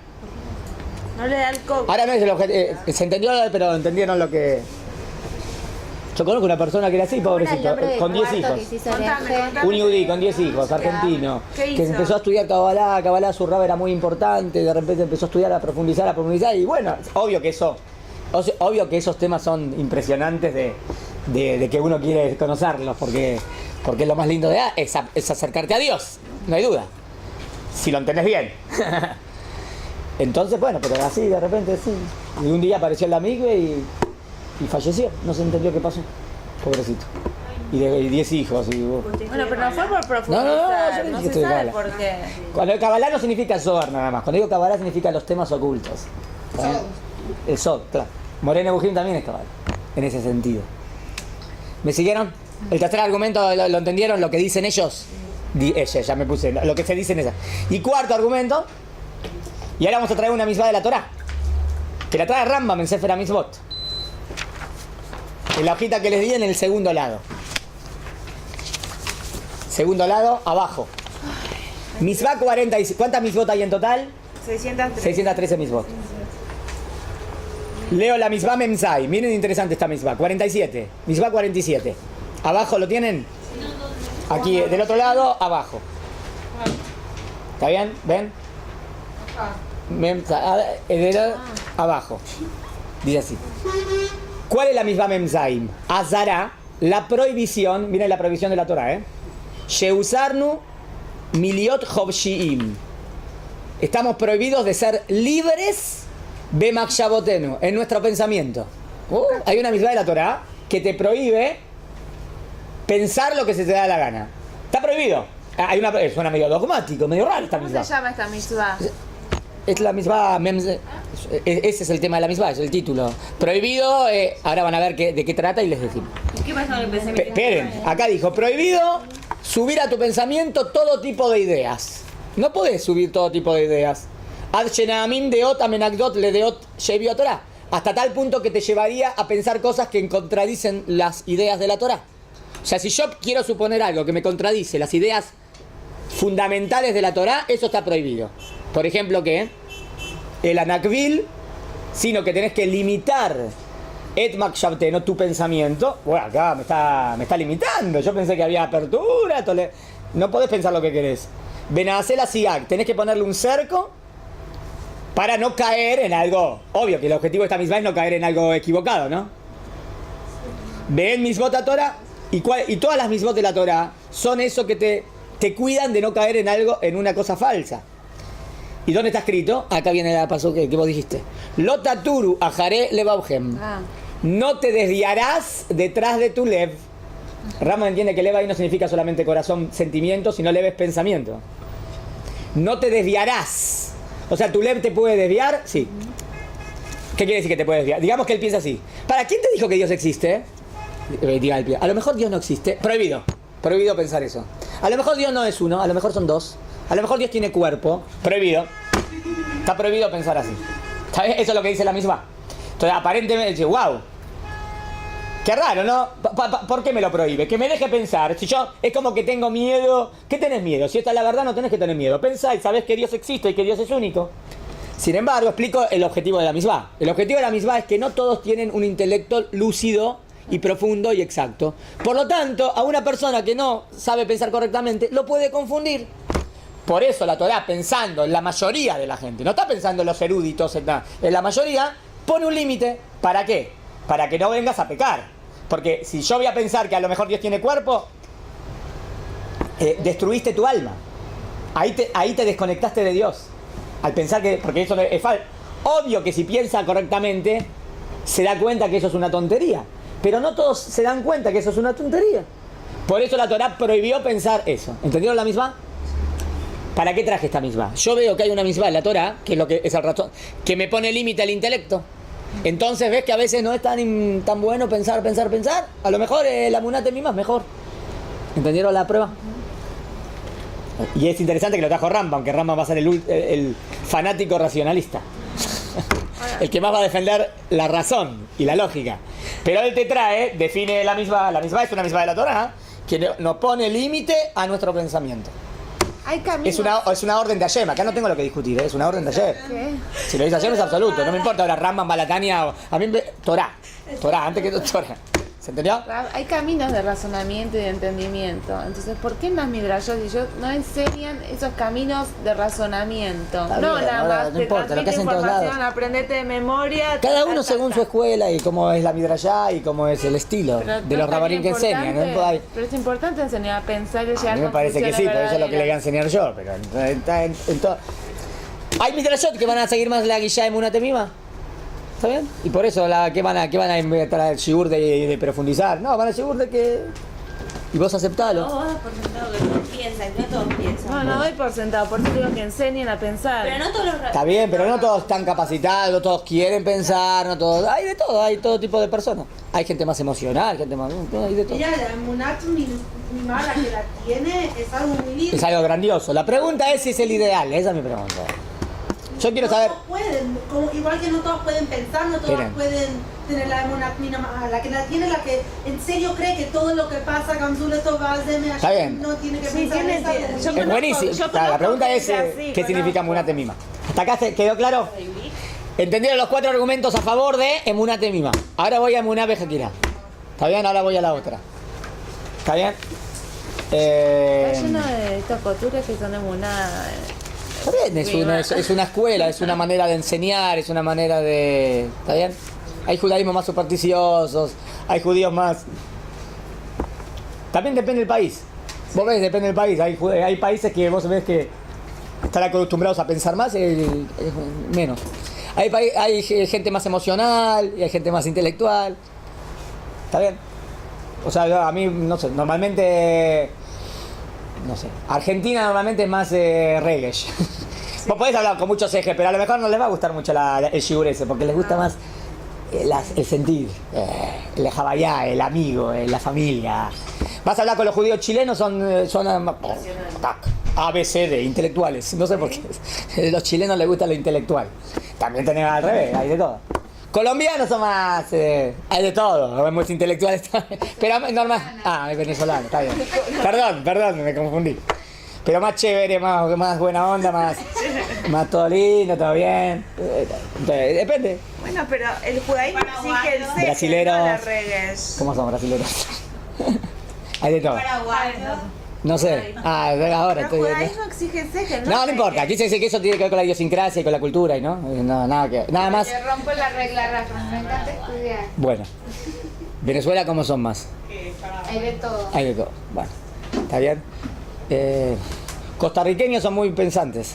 No le da el coco. Ahora no es el objetivo. Se entendió, pero entendieron lo que... Yo conozco una persona que era así, pobrecito, con 10 hijos. Un yudí con 10 hijos, argentino, que empezó a estudiar Kabbalah, su rab era muy importante, de repente empezó a estudiar, a profundizar, y bueno, obvio que esos temas son impresionantes de que uno quiere conocerlos, porque lo más lindo es acercarte a Dios, no hay duda, si lo entendés bien. Entonces, bueno, pero así de repente sí, y un día apareció el amigo y falleció, no se entendió qué pasó, pobrecito. Y de 10 hijos. Bueno, pero no fue por profundizar, no se sabe por qué. Cuando el Kabbalah no significa Zohar nada más, cuando digo Kabbalah significa los temas ocultos. El Sod, claro. Moreno Bujim también es Kabbalah, en ese sentido. ¿Me siguieron? El tercer argumento, ¿lo entendieron? Lo que dicen ellos. Ya me puse, lo que se dice en esa. Y cuarto argumento, y ahora vamos a traer una misma de la Torá, que la trae Rambam en Sefer HaMitzvot. En la hojita que les di en el segundo lado. Segundo lado, abajo. Mitzvah 46. ¿Cuántas mitzvot hay en total? 613 mitzvot. Leo la mitzvah Memzai. Miren interesante esta mitzvah. 47. Mitzvah 47. ¿Abajo lo tienen? Aquí, del otro lado, abajo. ¿Está bien? ¿Ven? Abajo. Dice así. ¿Cuál es la misma Memzaim? Azara, la prohibición, miren la prohibición de la Torah, Sheusarnu miliot hobshiim. Estamos prohibidos de ser libres bemakshabotenu, en nuestro pensamiento. Hay una misma de la Torah que te prohíbe pensar lo que se te da la gana. Está prohibido. Suena medio dogmático, medio raro esta misma. ¿Cómo se llama esta misma? Es la misma, ese es el tema de la misma, es el título. Prohibido, ahora van a ver de qué trata y les decimos. ¿Qué pasa con el pensamiento? Esperen, acá dijo, prohibido subir a tu pensamiento todo tipo de ideas. No podés subir todo tipo de ideas. Ad shenaamim deot amenagdot ledeot sheviot Torah. Hasta tal punto que te llevaría a pensar cosas que contradicen las ideas de la Torah. O sea, si yo quiero suponer algo que me contradice las ideas fundamentales de la Torah, eso está prohibido. Por ejemplo, que el anakvil, sino que tenés que limitar et makshavte, no tu pensamiento. Bueno, acá me está limitando. Yo pensé que había apertura. No podés pensar lo que querés. Benacel asiag, tenés que ponerle un cerco para no caer en algo. Obvio que el objetivo de esta misma es no caer en algo equivocado, ¿no? Ven misbot a Torah y todas las misbot de la Torah son eso que te cuidan de no caer en algo, en una cosa falsa. ¿Y dónde está escrito? Acá viene la paso que vos dijiste. Lotaturu ajare levauhem. No te desviarás detrás de tu lev. Ramos entiende que lev ahí no significa solamente corazón, sentimiento, sino lev es pensamiento. No te desviarás. O sea, ¿tu lev te puede desviar? Sí. ¿Qué quiere decir que te puede desviar? Digamos que él piensa así. ¿Para quién te dijo que Dios existe? Diga el pie. A lo mejor Dios no existe. Prohibido. Prohibido pensar eso. A lo mejor Dios no es uno, a lo mejor son dos. A lo mejor Dios tiene cuerpo. Prohibido. Está prohibido pensar así. ¿Sabes? Eso es lo que dice la misma. Entonces, aparentemente, dice, wow. Qué raro, ¿no? ¿Por qué me lo prohíbe? Que me deje pensar. Si yo, es como que tengo miedo. ¿Qué tenés miedo? Si esta es la verdad, no tenés que tener miedo. Pensá y sabés que Dios existe y que Dios es único. Sin embargo, explico el objetivo de la misma. El objetivo de la misma es que no todos tienen un intelecto lúcido y profundo y exacto. Por lo tanto, a una persona que no sabe pensar correctamente, lo puede confundir. Por eso la Torah, pensando en la mayoría de la gente, no está pensando en los eruditos, en la mayoría, pone un límite. ¿Para qué? Para que no vengas a pecar. Porque si yo voy a pensar que a lo mejor Dios tiene cuerpo, destruiste tu alma. Ahí te desconectaste de Dios. Al pensar que, porque eso es falso. Obvio que si piensa correctamente, se da cuenta que eso es una tontería. Pero no todos se dan cuenta que eso es una tontería. Por eso la Torah prohibió pensar eso. ¿Entendieron la misma? ¿Para qué traje esta misma? Yo veo que hay una misma en la Torah, que es lo que es el razón, que me pone límite al intelecto. Entonces ves que a veces no es tan bueno pensar. A lo mejor la munate misma es mejor. ¿Entendieron la prueba? Y es interesante que lo trajo Rambam, aunque Rambam va a ser el fanático racionalista. El que más va a defender la razón y la lógica. Pero él te trae, define la misma es una misma de la Torah, que nos pone límite a nuestro pensamiento. Hay caminos. Es una orden de Hashem. Acá no tengo lo que discutir, es una orden de Hashem. ¿Qué? Si lo dice Hashem es absoluto. No me importa ahora Rambam, Balatania o... A mí Torah, antes que Torah. ¿Se entendió? Hay caminos de razonamiento y de entendimiento. Entonces, ¿por qué en las midrashot y yo no enseñan esos caminos de razonamiento? Está no, bien, nada ahora, más. no importa, lo que hacen en todos lados. Aprendete de memoria. Cada uno según su escuela y cómo es la midrashá y cómo es el estilo Pero de los rabanín que enseñan. ¿No? Pero es importante enseñar a pensar y llegar A mí me parece que sí, pero eso es lo que le voy a enseñar yo. Pero en todo. Hay midrashot que van a seguir más la guilla de Munatemima. ¿Está bien? Y por eso, ¿qué van a inventar el shiur de profundizar? No, van a shiur de que... Y vos aceptalo. Vos das por sentado que todos piensan, que no todos piensan. No doy por sentado, por eso digo que enseñen a pensar. Pero no todos los Está bien, pero no todos están capacitados, no todos quieren pensar, no todos... Hay de todo, hay todo tipo de personas. Hay gente más emocional, gente más... Hay de todo. Mira, la Munat, mi mala que la tiene, es algo muy lindo. Es algo grandioso. La pregunta es si es el ideal, esa es mi pregunta. Yo quiero saber... No todos pueden, igual que no todos pueden pensar, no todos Miren. pueden tener la Munat, la que la tiene, la que en serio cree que todo lo que pasa con su Está bien. no tiene que Sí, pensar en esa tiene- cosa. yo Es buenísimo. Claro, la pregunta es ¿qué significa Munat Emunat Mima? ¿Hasta acá quedó claro? ¿Entendieron los 4 argumentos a favor de Emunat Mima? Ahora voy a Emunat Bejakira. ¿Está bien? Ahora voy a la otra. ¿Está bien? Está lleno de estos costuras que son de munada. Está bien, es una escuela, es una manera de enseñar, es una manera de... ¿Está bien? Hay judaísmos más supersticiosos, hay judíos más... También depende del país. Vos ves, depende del país. Hay países que vos ves que están acostumbrados a pensar más y menos. Hay gente más emocional y hay gente más intelectual. ¿Está bien? O sea, a mí, no sé, normalmente... No sé. Argentina normalmente es más reggae. Vos podés hablar con muchos ejes, pero a lo mejor no les va a gustar mucho el shiur ese, porque les gusta más el sentir, el jabayá, el amigo, la familia. Vas a hablar con los judíos chilenos, son tac, A, B, C, D, intelectuales. No sé por qué. A los chilenos les gusta lo intelectual. También tenemos al revés, hay de todo. Colombianos son más... hay de todo, vemos intelectuales también. Pero normal... Ah, es venezolano, está bien. Perdón, me confundí. Pero más chévere, más buena onda, más todo lindo, todo bien. Entonces, depende. Bueno, pero el judaísmo exige el sexo, Brasileros. no la regues. ¿Cómo son brasileños? Hay de todo. No sé. Ahora El estoy viendo. judaísmo exige sexo, No importa. Aquí se dice que eso tiene que ver con la idiosincrasia y con la cultura, y ¿no? No, nada más. Yo rompo la regla, Rafa. Me encanta estudiar. Bueno. Venezuela, ¿cómo son más? Hay de todo. Hay de todo. Bueno, está bien. Costarriqueños son muy pensantes.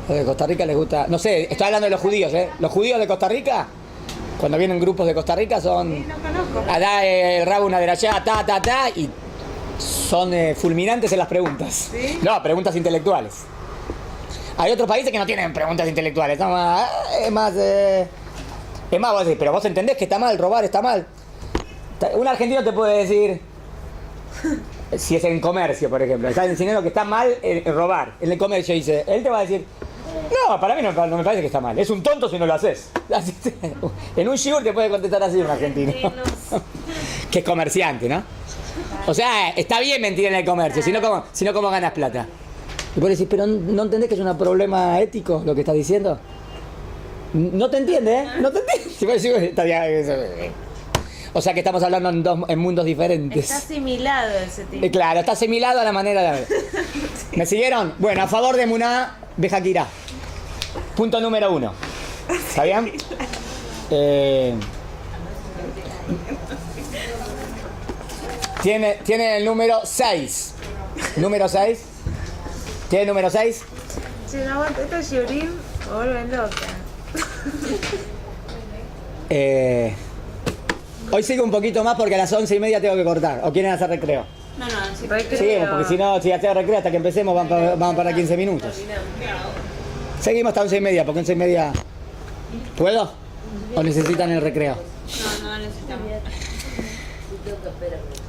Los de Costa Rica les gusta... No sé, estoy hablando de los judíos, ¿eh? Los judíos de Costa Rica, cuando vienen grupos de Costa Rica, son... No conozco. Adá, Rabuna de allá, y son fulminantes en las preguntas. ¿Sí? No, preguntas intelectuales. Hay otros países que no tienen preguntas intelectuales. Es más, vos decís, pero vos entendés que está mal, robar está mal. Un argentino te puede decir, si es en comercio, por ejemplo, está enseñando que está mal robar. En el comercio dice, él te va a decir, no, para mí no me parece que está mal. Es un tonto si no lo haces. En un shiur te puede contestar así un argentino. Que es comerciante, ¿no? O sea, está bien mentir en el comercio, si no, ¿cómo ganas plata? Y vos decís, pero ¿no entendés que es un problema ético lo que estás diciendo? No te entiende, ¿eh? No te entiende. Si vos decís, está bien. O sea que estamos hablando en mundos diferentes. Está asimilado ese tipo. Claro, está asimilado a la manera de... ¿Me siguieron? Bueno, a favor de Muná Bejakirá. Punto número 1. ¿Está bien? Tiene el número 6. ¿Número 6? ¿Tiene el número 6? Si no aguanto estos shiurim, me vuelven loca. Hoy sigo un poquito más porque a las 11:30 tengo que cortar. ¿O quieren hacer recreo? No, sí. Seguimos, porque si hacemos recreo hasta que empecemos van para 15 minutos. Seguimos hasta 11:30, porque 11:30... ¿Puedo? ¿O necesitan el recreo? No necesitamos.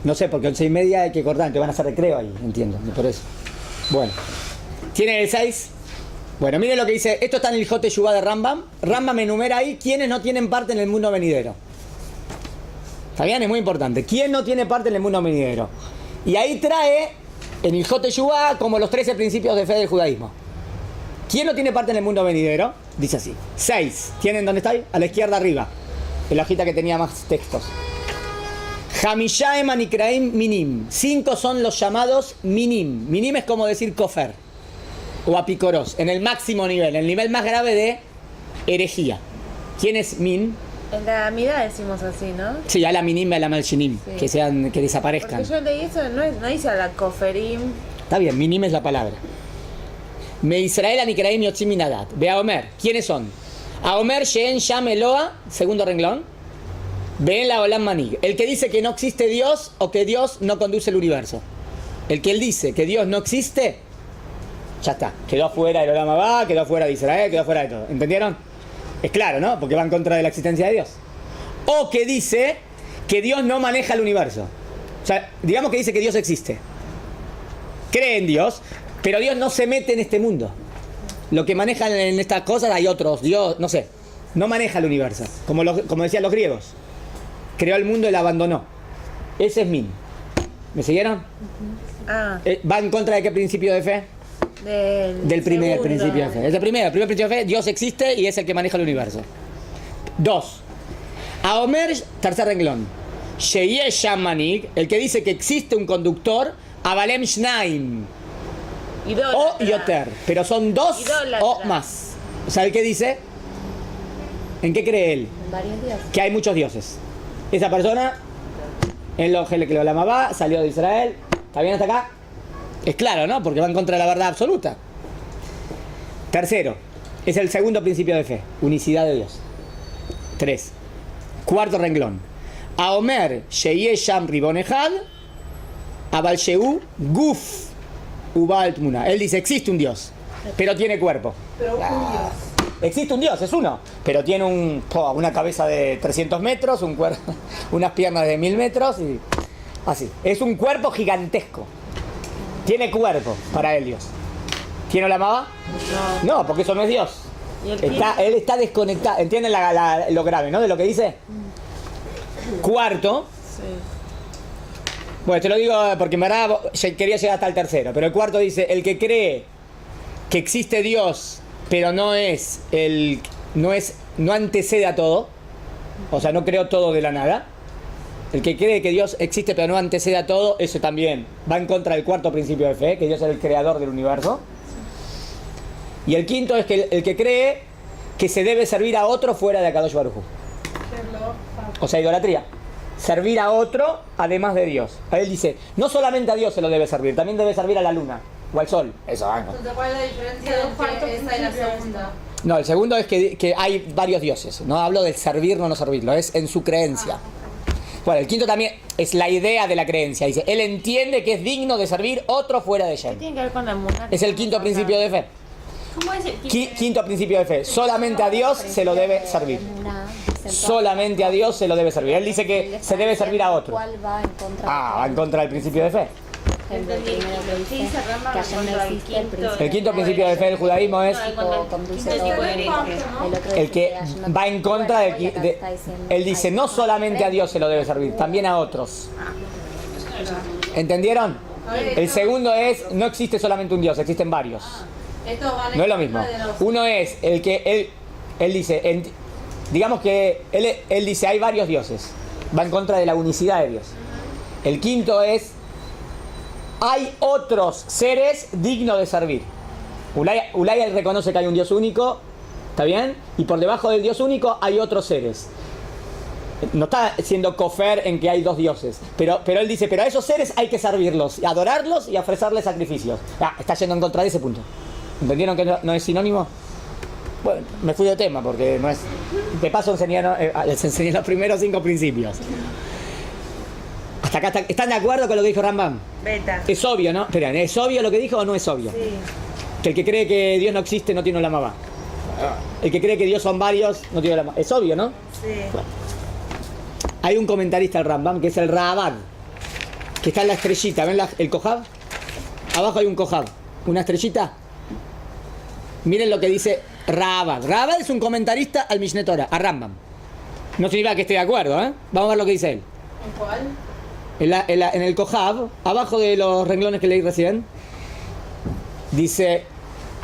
No sé, porque 11:30 hay que cortar, te van a hacer recreo ahí, entiendo, por eso. Bueno, ¿tienen el 6? Bueno, miren lo que dice, esto está en el Jote Yubá de Rambam. Rambam enumera ahí quiénes no tienen parte en el mundo venidero. ¿Está bien? Es muy importante. ¿Quién no tiene parte en el mundo venidero? Y ahí trae, en el Jote Yubá, como los 13 principios de fe del judaísmo. ¿Quién no tiene parte en el mundo venidero? Dice así. 6. ¿Tienen dónde está ahí? A la izquierda arriba. En la hojita que tenía más textos. Hamishaem Anikraim Minim. 5 son los llamados Minim. Minim es como decir Kofer o Apicoros, en el máximo nivel, el nivel más grave de herejía. ¿Quién es Min? En la Amida decimos así, ¿no? Sí, a la Minim y a la Malshinim, Sí. que desaparezcan. Porque yo leí eso, no dice a la Koferim. Está bien, Minim es la palabra. Me Israel Anikraim Yotzim Minadat. Ve a Omer. ¿Quiénes son? A Omer Sheen Sham Eloa, segundo renglón. Ve en la Olam Manig. El que dice que no existe Dios o que Dios no conduce el universo. El que él dice que Dios no existe, ya está. Quedó afuera del Olam Abba, quedó afuera de Israel, quedó afuera de todo. ¿Entendieron? Es claro, ¿no? Porque va en contra de la existencia de Dios. O que dice que Dios no maneja el universo. O sea, digamos que dice que Dios existe. Cree en Dios, pero Dios no se mete en este mundo. Lo que manejan en estas cosas hay otros. Dios, no sé, no maneja el universo. Como decían los griegos. Creó el mundo y lo abandonó. Ese es Min. ¿Me siguieron? Ah, ¿Va en contra de qué principio de fe? Del primer segundo. principio de fe. Es el primer principio de fe. Dios existe y es el que maneja el universo. 2. A Omer, tercer renglón. Sheye Shamanik, el que dice que existe un conductor, Abalem Shnaim. O Yoter. Pero son 2 Idólatra. o más. O sea, el que dice, ¿en qué cree él? Varios días. Que hay muchos dioses. Esa persona, en lo que lo llamaba, salió de Israel. ¿Está bien hasta acá? Es claro, ¿no? Porque va en contra de la verdad absoluta. Tercero, es el segundo principio de fe, unicidad de Dios. 3. Cuarto renglón. A Omer Sheye Sham Ribon Echad, a Balsheu Guf Ubal Tmuna. Él dice, existe un Dios, pero tiene cuerpo. Existe un Dios, es uno, pero tiene una cabeza de 300 metros, unas piernas de 1000 metros y así. Es un cuerpo gigantesco. Tiene cuerpo para él Dios. ¿Quién no la amaba? No, porque eso no es Dios. Él está desconectado. ¿Entienden lo grave, no? De lo que dice. Cuarto. Bueno, te lo digo porque en verdad quería llegar hasta el tercero. Pero el cuarto dice, el que cree que existe Dios, pero no antecede a todo. O sea, no creó todo de la nada. El que cree que Dios existe pero no antecede a todo, eso también va en contra del cuarto principio de fe, que Dios es el creador del universo. Y el quinto es que el que cree que se debe servir a otro fuera de Akadosh Baruj Hu. O sea, idolatría. Servir a otro además de Dios. Él dice, no solamente a Dios se lo debe servir, también debe servir a la luna o al sol. Eso, ¿no? Entonces, ¿cuál es la diferencia entre esa y la segunda? No, el segundo es que hay varios dioses. No hablo del servir, no servirlo, es en su creencia. Bueno, el quinto también es la idea de la creencia. Dice, él entiende que es digno de servir otro fuera de Shem. ¿Qué tiene que ver con la muna? Es el quinto principio de fe. ¿Cómo es el Quinto principio de fe. Solamente a Dios se lo debe servir. Solamente a Dios se lo debe servir. Él dice que se debe servir a otro. ¿Cuál va en contra? Va en contra del principio de fe. El quinto principio de fe del judaísmo es el que va en contra él dice, no solamente a Dios se lo debe servir, también a otros. ¿Entendieron? El segundo es, no existe solamente un Dios, existen varios. No es lo mismo. Uno es el que él dice, digamos que él dice, hay varios dioses. Va en contra de la unicidad de Dios. El quinto es, hay otros seres dignos de servir. Ulaya reconoce que hay un Dios único, ¿está bien? Y por debajo del Dios único hay otros seres. No está siendo kofer en que hay dos dioses, pero él dice, pero a esos seres hay que servirlos, adorarlos y ofrecerles sacrificios. Está yendo en contra de ese punto. ¿Entendieron que no es sinónimo? Bueno, me fui de tema porque no es... De paso les enseñé los primeros 5 principios. Hasta acá ¿están de acuerdo con lo que dijo Rambam? Beta. Es obvio, ¿no? Esperen, ¿es obvio lo que dijo o no es obvio? Sí. Que el que cree que Dios no existe no tiene la mamá. El que cree que Dios son varios no tiene la mamá. Es obvio, ¿no? Sí. Bueno. Hay un comentarista del Rambam que es el Raabad, que está en la estrellita. ¿Ven el Kohab? Abajo hay un Kohab, una estrellita. Miren lo que dice Raabad. Raabad es un comentarista al Mishneh Torah, a Rambam. No significa que esté de acuerdo, ¿eh? Vamos a ver lo que dice él. ¿En cuál? En el Kohab, abajo de los renglones que leí recién, dice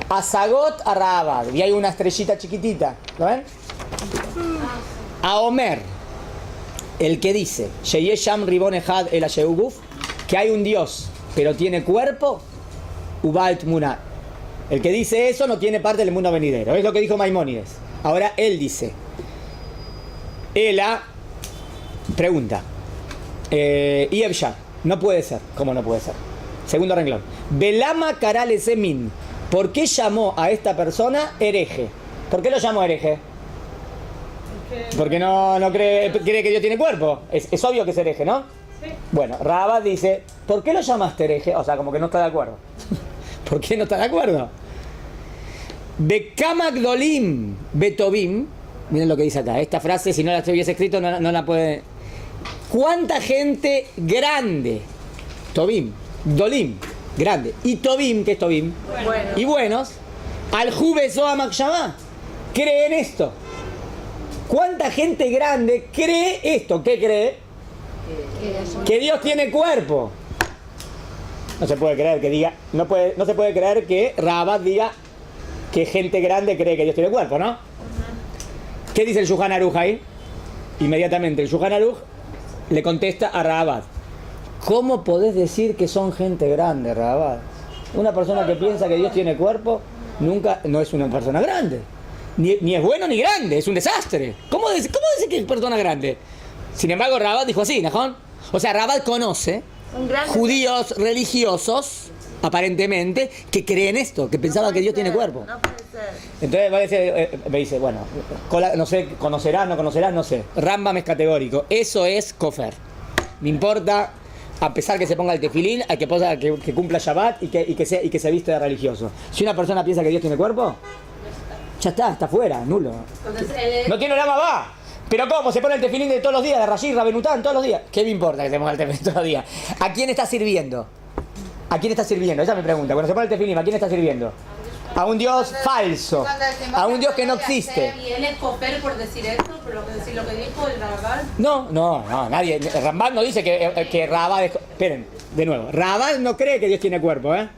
Asagot a Raabad. Y hay una estrellita chiquitita. ¿Lo ven? A Omer, el que dice Sheyesh Sham Ribon Echad El Asher Guf, que hay un Dios, pero tiene cuerpo, Ubal Tmuna. El que dice eso no tiene parte del mundo venidero. Es lo que dijo Maimónides. Ahora él dice. Ela pregunta. Yevshar, no puede ser. ¿Cómo no puede ser? Segundo renglón. Belama Karale Semin. ¿Por qué llamó a esta persona hereje? ¿Por qué lo llamó hereje? Porque no cree que Dios tiene cuerpo. Es obvio que es hereje, ¿no? Sí. Bueno, Raabad dice, ¿por qué lo llamaste hereje? O sea, como que no está de acuerdo. ¿Por qué no está de acuerdo? Bekamagdolim Betobim. Miren lo que dice acá. Esta frase, si no la hubiese escrito, no la puede... ¿Cuánta gente grande? Tobim. Dolim. Grande. Y Tobim, ¿qué es Tobim? Bueno. Y buenos. Al Jubeso Amakshama. Creen esto. ¿Cuánta gente grande cree esto? ¿Qué cree? Que Dios tiene cuerpo. No se puede creer que diga, no se puede creer que Raabad diga que gente grande cree que Dios tiene cuerpo, ¿no? ¿Qué dice el Shulchan Aruch ahí? Inmediatamente el Shulchan Aruch le contesta a Raabad. ¿Cómo podés decir que son gente grande, Raabad? Una persona que piensa que Dios tiene cuerpo no es una persona grande. Ni es bueno ni grande, es un desastre. ¿Cómo dice que es persona grande? Sin embargo, Raabad dijo así, ¿no? O sea, Raabad conoce judíos religiosos, aparentemente, que creen esto, que pensaban que Dios tiene cuerpo. No puede ser. Entonces me dice, bueno, no sé, conocerás, no sé. Rambam es categórico. Eso es kofer. Me importa, a pesar que se ponga el tefilín, que cumpla Shabbat y que se viste de religioso. Si una persona piensa que Dios tiene cuerpo, ya está fuera, nulo. Entonces, No tiene la mamá. Pero ¿cómo? Se pone el tefilín de todos los días, de Rashi, Rabenután, todos los días. ¿Qué me importa que se ponga el tefilín todos los días? ¿A quién está sirviendo? ¿A quién está sirviendo? Esa es mi pregunta. Cuando se pone el tefilim, ¿a quién está sirviendo? A un Dios falso, a un Dios que no existe. ¿Y él es cofer por decir esto? ¿Por lo que dijo el Rabal? No, nadie. Rambam no dice que Rabad es... Esperen, de nuevo. Rabad no cree que Dios tiene cuerpo, ¿eh?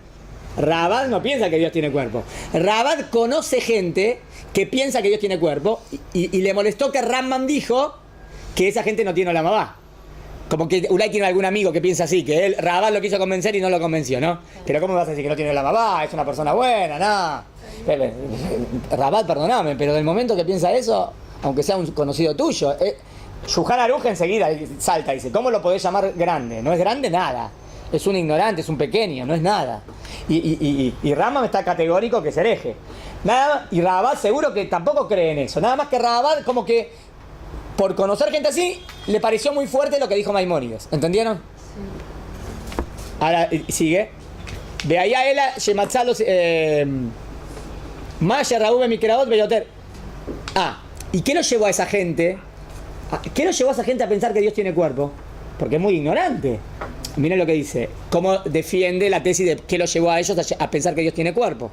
Rabad no piensa que Dios tiene cuerpo. Rabad conoce gente que piensa que Dios tiene cuerpo y le molestó que Rambam dijo que esa gente no tiene Olam Abba. Como que Ulay tiene algún amigo que piensa así, que él, Rabad lo quiso convencer y no lo convenció, ¿no? Pero ¿cómo vas a decir que no tiene Olam Abba? Es una persona buena, no. Rabad, perdóname, pero del momento que piensa eso, aunque sea un conocido tuyo, Shulchan Aruch enseguida salta y dice, ¿cómo lo podés llamar grande? No es grande nada. Es un ignorante, es un pequeño, no es nada. Y Rambam está categórico que es hereje. Nada más, y Rabad seguro que tampoco cree en eso. Nada más que Rabad como que por conocer gente así, le pareció muy fuerte lo que dijo Maimónides. ¿Entendieron? Sí. Ahora sigue. De ahí a él, Shematzalos, Maya, Raúl, Mikraot, Beyoter. ¿Y qué lo llevó a esa gente? ¿Qué lo llevó a esa gente a pensar que Dios tiene cuerpo? Porque es muy ignorante. Miren lo que dice. Cómo defiende la tesis de qué lo llevó a ellos a pensar que Dios tiene cuerpo.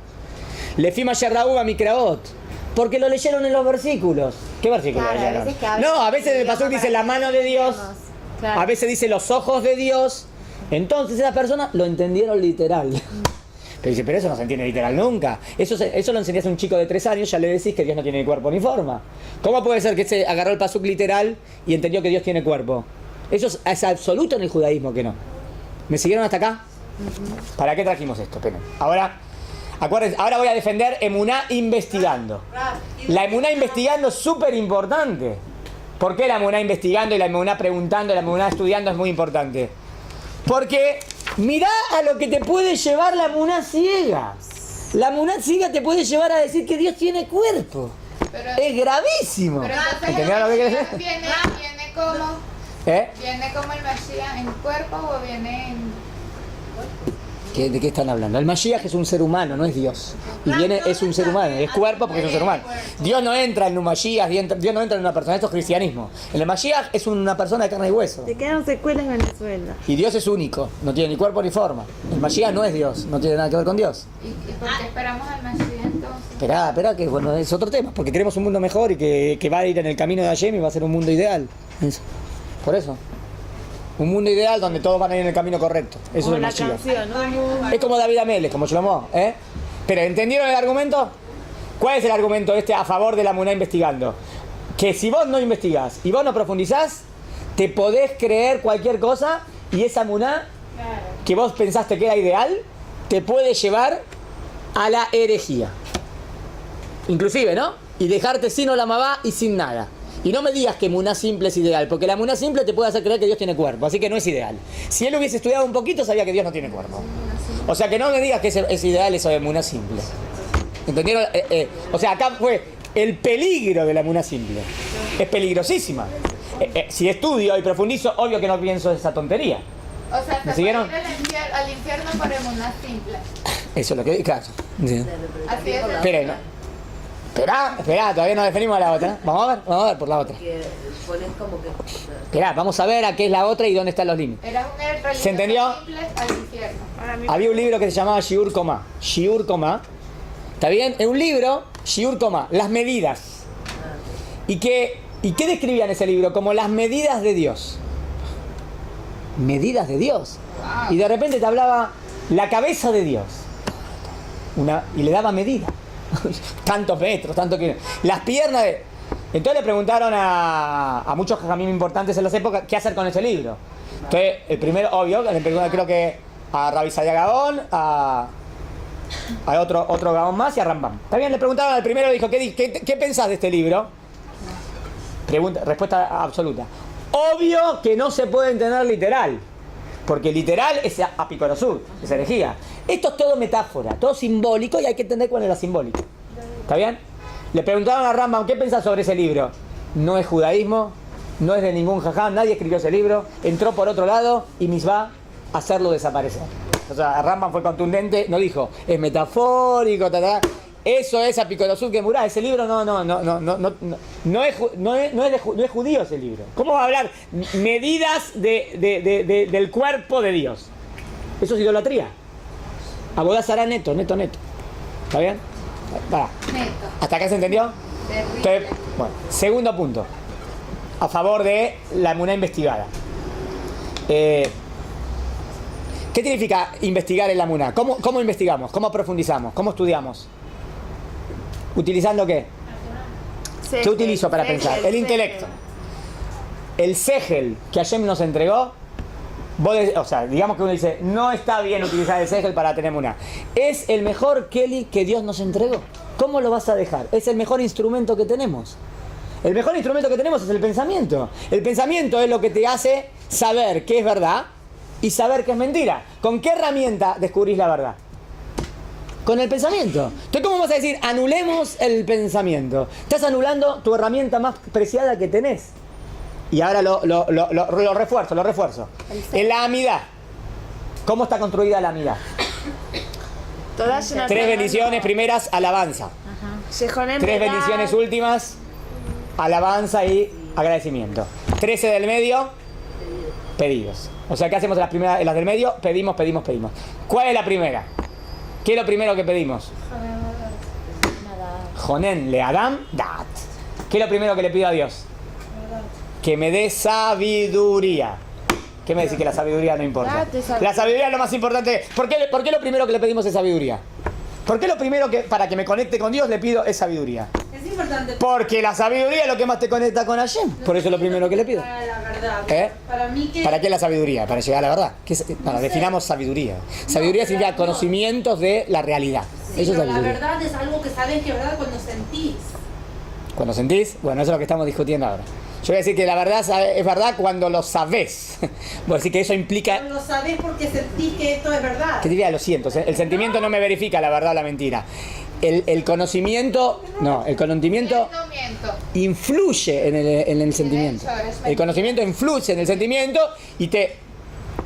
Lefima Raúl, Mikraot. Porque lo leyeron en los versículos. ¿Qué versículos leyeron? A veces en el pasuk dice la mano de Dios. Claro. A veces dice los ojos de Dios. Entonces esas personas lo entendieron literal. Pero dice, pero eso no se entiende literal nunca. Eso lo enseñás a un chico de 3 años, ya le decís que Dios no tiene ni cuerpo ni forma. ¿Cómo puede ser que se agarró el pasuk literal y entendió que Dios tiene cuerpo? Eso es absoluto en el judaísmo que no. ¿Me siguieron hasta acá? ¿Para qué trajimos esto? Esperen. Acuérdense, ahora voy a defender Emuná investigando. La Emuná investigando es súper importante. ¿Por qué la Emuná investigando y la Emuná preguntando y la Emuná estudiando es muy importante? Porque mirá a lo que te puede llevar la Emuná ciega. La Emuná ciega te puede llevar a decir que Dios tiene cuerpo. Pero, es gravísimo. Pero ¿entendés lo que quiere decir? ¿Viene como? ¿Viene como el Mashiach en cuerpo o viene en...? ¿De qué están hablando? El Mashiach es un ser humano, no es Dios. Y es un ser humano, es cuerpo porque es un ser humano. Dios no entra en un Mashiach, Dios no entra en una persona, esto es cristianismo. El Mashiach es una persona de carne y hueso. Te quedan secuelas en Venezuela. Y Dios es único, no tiene ni cuerpo ni forma. El Mashiach no es Dios, no tiene nada que ver con Dios. ¿Y por qué esperamos al Mashiach entonces? Esperá, que bueno, es otro tema, porque queremos un mundo mejor y que va a ir en el camino de Hashem y va a ser un mundo ideal. Eso. Por eso. Un mundo ideal donde todos van a ir en el camino correcto. Eso es el Mashiach. ¿No? Es como David Amelech, como Shlomo, ¿eh? Pero ¿entendieron el argumento? ¿Cuál es el argumento a favor de la Emuná investigando? Que si vos no investigás y vos no profundizás, te podés creer cualquier cosa y esa Emuná que vos pensaste que era ideal, te puede llevar a la herejía. Inclusive, ¿no? Y dejarte sin Olam Abba y sin nada. Y no me digas que Emuná simple es ideal, porque la Emuná simple te puede hacer creer que Dios tiene cuerpo, así que no es ideal. Si él hubiese estudiado un poquito, sabía que Dios no tiene cuerpo. O sea que no me digas que es ideal eso de Emuná simple. ¿Entendieron? O sea, acá fue el peligro de la Emuná simple. Es peligrosísima. Si estudio y profundizo, obvio que no pienso esa tontería. O sea, ¿me siguieron? Al infierno por Emuná simple. Eso es lo que... Claro. Sí. Así es. Esperen, ¿no? Esperá, todavía no definimos la otra. Vamos a ver por la otra. Esperá, vamos a ver a qué es la otra y dónde están los límites. ¿Se entendió? Al infierno. Había un libro que se llamaba Shiur Komá. Shiur Komá. ¿Está bien? En un libro, Shiur Komá, las medidas. ¿Y qué describían ese libro? Como las medidas de Dios. Medidas de Dios. Y de repente te hablaba la cabeza de Dios. Y le daba medida. Tantos metros, tantos kilómetros. Las piernas de... Entonces le preguntaron a muchos jajamim importantes en las épocas qué hacer con ese libro. Entonces, el primero, obvio, le preguntaron creo que a Rabbi Isaiah Gaón, a otro Gaón más y a Rambam. Está bien, le preguntaron al primero, dijo, ¿qué pensás de este libro? Respuesta absoluta. Obvio que no se puede entender literal. Porque literal es apicorosud, es herejía. Esto es todo metáfora, todo simbólico y hay que entender cuál es la simbólica. ¿Está bien? Le preguntaron a Rambam, ¿qué pensás sobre ese libro? No es judaísmo, no es de ningún jajam, nadie escribió ese libro, entró por otro lado y misbah a hacerlo desaparecer. O sea, Rambam fue contundente, no dijo, es metafórico, eso es apicorosud que murá, ese libro no es judío ese libro. ¿Cómo va a hablar medidas del cuerpo de Dios? Eso es idolatría. Abodá Zará neto. ¿Está bien? Para. Neto. ¿Hasta acá se entendió? Terrible. Bueno, segundo punto. A favor de la emuná investigada. ¿Qué significa investigar en la emuná? ¿Cómo investigamos? ¿Cómo profundizamos? ¿Cómo estudiamos? ¿Utilizando qué? ¿Qué utilizo para pensar? El intelecto. El segel que Hashem nos entregó, o sea, digamos que uno dice, no está bien utilizar el segel para tener emuná. Es el mejor keli que Dios nos entregó. ¿Cómo lo vas a dejar? Es el mejor instrumento que tenemos. El mejor instrumento que tenemos es el pensamiento. El pensamiento es lo que te hace saber qué es verdad y saber qué es mentira. ¿Con qué herramienta descubrís la verdad? Con el pensamiento. Entonces, ¿cómo vas a decir, anulemos el pensamiento? Estás anulando tu herramienta más preciada que tenés. Y ahora lo refuerzo. En la amidad. ¿Cómo está construida la amidad? Tres bendiciones primeras, alabanza. Tres bendiciones últimas, alabanza y agradecimiento. 13 del medio, pedidos. O sea, ¿qué hacemos en las primeras, en las del medio? Pedimos. ¿Cuál es la primera? ¿Qué es lo primero que pedimos? Jonen le Adam dat. ¿Qué es lo primero que le pido a Dios? Que me dé sabiduría. ¿Qué me decís que la sabiduría no importa? La sabiduría es lo más importante. ¿Por qué lo primero que le pedimos es sabiduría? ¿Por qué lo primero que para que me conecte con Dios le pido es sabiduría? Es importante. Porque la sabiduría es lo que más te conecta con Hashem. Por eso es lo primero que le pido. Para la verdad. Para mí que... ¿Para qué la sabiduría? Para llegar a la verdad. Definamos sabiduría. Sabiduría significa conocimientos de la realidad. Sí, eso es pero la sabiduría. verdad es algo que sabes que es verdad cuando sentís. Cuando sentís, bueno, eso es lo que estamos discutiendo ahora. Yo voy a decir que la verdad es verdad cuando lo sabés. Voy a decir que eso implica... No lo sabés porque sentís que esto es verdad. ¿Qué diría? Lo siento. El sentimiento no me verifica la verdad o la mentira. El conocimiento... No, el conocimiento No miento. influye en el sentimiento. El conocimiento influye en el sentimiento y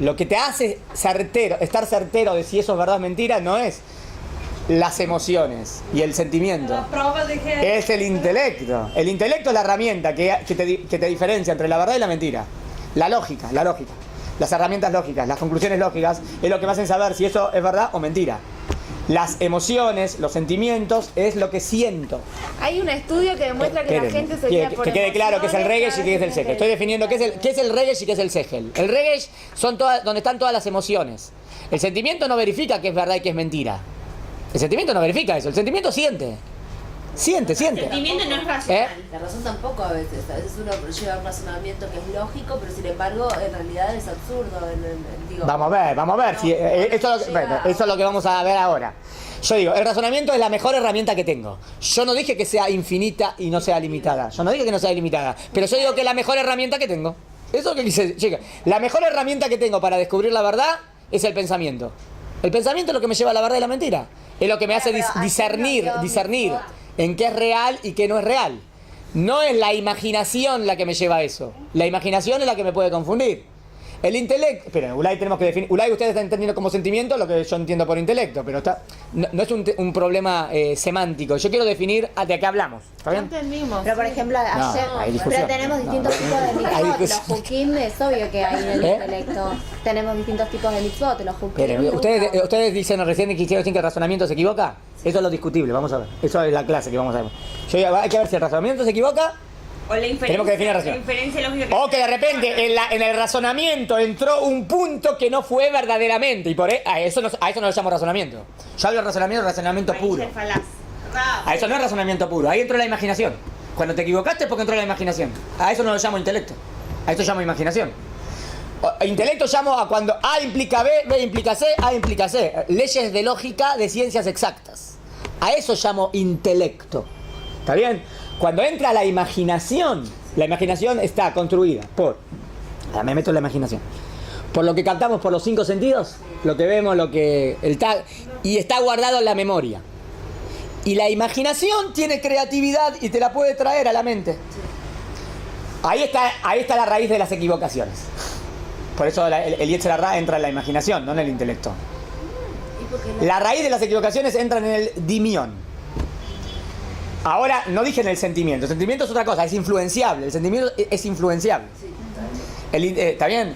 lo que te hace estar certero de si eso es verdad o mentira no es las emociones y el sentimiento. La prueba de que... Es el intelecto. El intelecto es la herramienta que te diferencia entre la verdad y la mentira. La lógica. Las herramientas lógicas, las conclusiones lógicas es lo que me hacen saber si eso es verdad o mentira. Las emociones, los sentimientos, es lo que siento. Hay un estudio que demuestra que la gente se guía por que quede claro qué es el emociones, regesh y qué es el segel. Estoy definiendo qué es el regesh y qué es el segel. El regesh son donde están todas las emociones. El sentimiento no verifica qué es verdad y qué es mentira. El sentimiento no verifica eso. El sentimiento siente. Siente. El sentimiento no es racional. La razón tampoco a veces uno lleva un razonamiento que es lógico, pero sin embargo en realidad es absurdo. Digo, Vamos a ver. no, Si, eso es lo que vamos a ver ahora. Yo digo, el razonamiento es la mejor herramienta que tengo. Yo no dije que sea infinita y no sea limitada. Yo no dije que no sea ilimitada. Pero yo digo que es la mejor herramienta que tengo. Eso es lo que dice. Chica, la mejor herramienta que tengo para descubrir la verdad es el pensamiento. El pensamiento es lo que me lleva a la verdad y la mentira. Es lo que me hace discernir en qué es real y qué no es real. No es la imaginación la que me lleva a eso. La imaginación es la que me puede confundir. El intelecto... Esperen, Ulay tenemos que definir... Ulay, ustedes están entendiendo como sentimiento lo que yo entiendo por intelecto, pero no es un problema semántico. Yo quiero definir de qué hablamos. ¿Está bien? entendimos. Pero por ejemplo, ayer, hay discusión. pero tenemos distintos tipos de Hay mitzvot. discusión. Los hukim es obvio que hay en el intelecto. Tenemos distintos tipos de mitzvot, los hukim. Esperen, ustedes dicen recién que quisieron decir que el razonamiento se equivoca. Eso es lo discutible, vamos a ver. Eso es la clase que vamos a ver. Hay que ver si el razonamiento se equivoca. O la inferencia, Tenemos que definir la razón. inferencia lógica. O que de repente en el razonamiento entró un punto que no fue verdaderamente. Y por a eso no lo llamo razonamiento. Yo hablo de razonamiento puro. A eso no es razonamiento puro. Ahí entró la imaginación. Cuando te equivocaste es porque entró la imaginación. A eso no lo llamo intelecto. A esto llamo imaginación. Intelecto llamo a cuando A implica B, B implica C, A implica C. Leyes de lógica de ciencias exactas. A eso llamo intelecto. ¿Está bien? Cuando entra la imaginación está construida por... Ahora me meto en la imaginación. Por lo que captamos por los 5 sentidos, lo que vemos, y está guardado en la memoria. Y la imaginación tiene creatividad y te la puede traer a la mente. Ahí está la raíz de las equivocaciones. Por eso el Yetzer Hara entra en la imaginación, no en el intelecto. La raíz de las equivocaciones entra en el dimión. Ahora, no dije en el sentimiento. El sentimiento es otra cosa, es influenciable. El sentimiento es influenciable. ¿Está bien?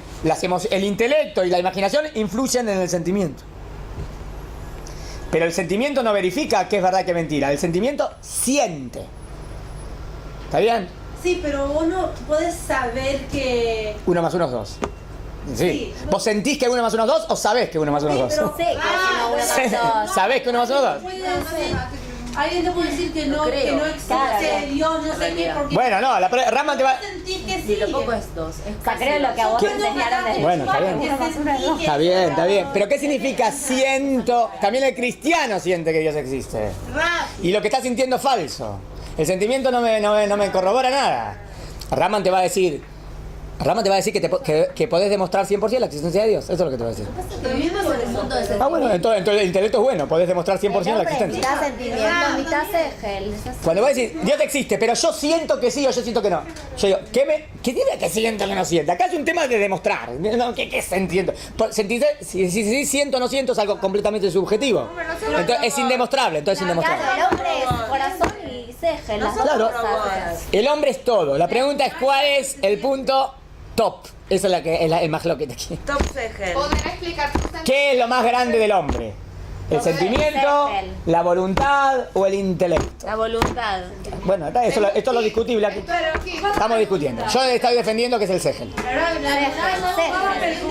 El intelecto y la imaginación influyen en el sentimiento. Pero el sentimiento no verifica que es verdad que es mentira. El sentimiento siente. ¿Está bien? Sí, pero vos no podés saber que... 1 más 1 es 2. Sí. Sí. ¿Vos sentís que 1 más 1 es 2 o sabés que 1 más 1 es 2? pero- Sí, que es una buena ¿Sabés que 1 más 1 es 2? Puede decir- Alguien te puede decir que no existe Claro. Dios, no sé qué, porque... Bueno, no, Rambam te va... sentir que Si sí. lo poco es 2. O sea, creo lo que a vos te enseñaron desde Bueno, está bien. Uno más uno es dos. Está bien, está bien. Pero ¿qué significa siento? También el cristiano siente que Dios existe. Y lo que está sintiendo es falso. El sentimiento no me corrobora nada. Rambam te va a decir que podés demostrar 100% la existencia de Dios. Eso es lo que te va a decir. Vivimos en un mundo de sentimientos. Ah, bueno, entonces el intelecto es bueno. Podés demostrar 100% la existencia. Mitad sentimiento, mitad Segel. Cuando vos decís, Dios existe, pero yo siento que sí o yo siento que no. Yo digo, ¿qué tiene que siento que no siento? Acá es un tema de demostrar. No, ¿qué entiendo? Si siento o no siento es algo completamente subjetivo. Entonces es indemostrable, entonces es indemostrable. Claro, el hombre es corazón y Segel. Las dos Claro. cosas. El hombre es todo. La pregunta es cuál es el punto top. Esa es la que es el más loquete aquí. Top Segel. Poder explicar tus sentimientos. ¿Qué es lo más grande del hombre? ¿El sentimiento, la voluntad o el intelecto? La voluntad. Bueno, esto es lo discutible aquí. Estamos discutiendo. Yo estoy defendiendo que es el Segel.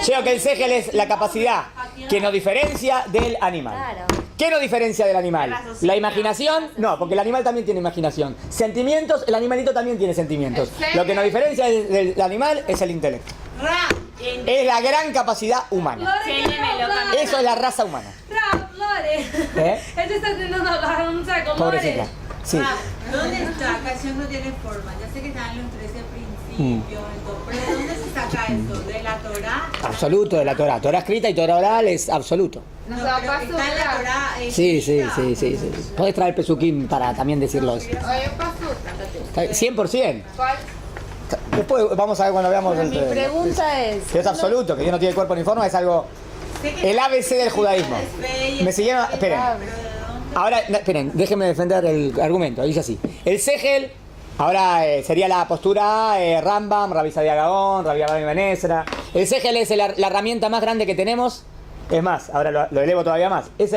Yo digo que el Segel es la capacidad que nos diferencia del animal. Claro. ¿Qué nos diferencia del animal? ¿La imaginación? No, porque el animal también tiene imaginación. ¿Sentimientos? El animalito también tiene sentimientos. Lo que nos diferencia del animal es el intelecto. Es la gran capacidad humana. Eso es la raza humana. Lore, ¿Eh? él te está intentando hablar un saco, Pobrecita. Sí. ¿Dónde está? Acá yo no tiene forma. Ya sé que están los 13 principios, pero ¿de dónde se saca eso? ¿De la Torá? Absoluto de la Torah. Torah escrita y Torah oral es absoluto. No, pero está en la Torá. Sí. Podés traer pesuquín para también decirlo eso. Oye, pasuta. 100%. ¿Cuál? Después vamos a ver cuando veamos Mi pregunta es, que es absoluto, que Dios no tiene cuerpo ni forma, es algo... El ABC del judaísmo. Me siguieron... Esperen. Ahora, esperen, déjenme defender el argumento. Dice así. El Segel, ahora sería la postura Rambam, Rabbi Sadia Gaón, Rabbi Abraham Ben Ezra. El Segel es la herramienta más grande que tenemos. Es más, ahora lo elevo todavía más. Es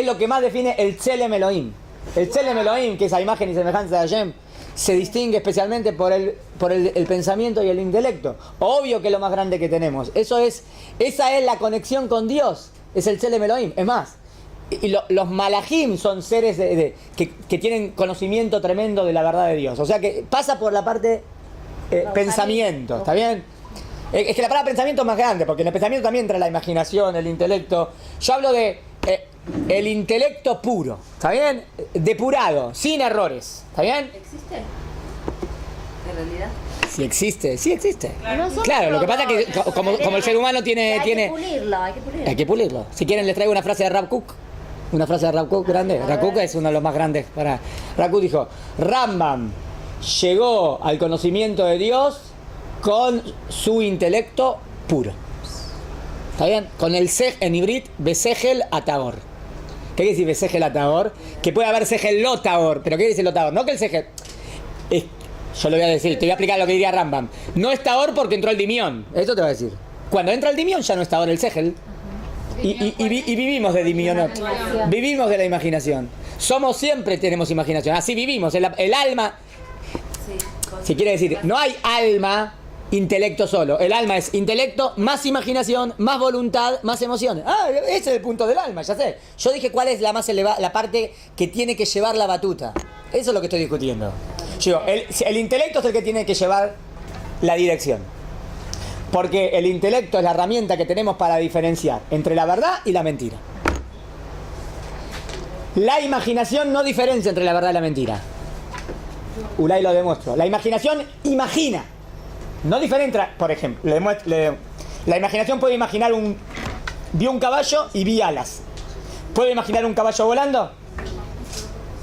lo que más define el Tselem Elohim. El Tselem Elohim, que es la imagen y semejanza de Hashem, se distingue especialmente por el pensamiento y el intelecto. Obvio que es lo más grande que tenemos. Esa es la conexión con Dios. Es el Tselem Elohim. Es más, los malajim son seres que tienen conocimiento tremendo de la verdad de Dios. O sea que pasa por la parte pensamiento. ¿Está bien? Es que la palabra pensamiento es más grande, porque en el pensamiento también entra la imaginación, el intelecto. Yo hablo de el intelecto puro, ¿está bien? Depurado, sin errores, ¿está bien? ¿Existe? En realidad. Sí existe. Claro, lo que pasa es que como el ser humano tiene... Hay que pulirlo. Hay que pulirlo. Si quieren les traigo una frase de Rav Kook. Una frase de Rav Kook grande. Rav Kook es uno de los más grandes. Rav Kook dijo, Rambam llegó al conocimiento de Dios con su intelecto puro. ¿Está bien? Con el en hibrit, Besegel Atagor. ¿Qué quiere decir Besegel Atagor? Que puede haber Segel Lotagor. ¿Pero qué dice Lotagor? No que el Segel... Yo lo voy a decir, te voy a explicar lo que diría Rambam. No es Tagor porque entró el dimión. Esto te voy a decir. Cuando entra el dimión ya no es Tagor el Segel. Y vivimos de dimionot. Vivimos de la imaginación. Siempre tenemos imaginación. Así vivimos. El alma... Si quiere decir, no hay alma, intelecto solo. El alma es intelecto, más imaginación, más voluntad, más emociones. Ese es el punto del alma, ya sé. Yo dije cuál es la más elevada, la parte que tiene que llevar la batuta. Eso es lo que estoy discutiendo. Yo digo, el intelecto es el que tiene que llevar la dirección. Porque el intelecto es la herramienta que tenemos para diferenciar entre la verdad y la mentira. La imaginación no diferencia entre la verdad y la mentira. Ulay lo demuestro. La imaginación imagina. No diferencia, por ejemplo, la imaginación puede imaginar vi un caballo y vi alas. ¿Puede imaginar un caballo volando?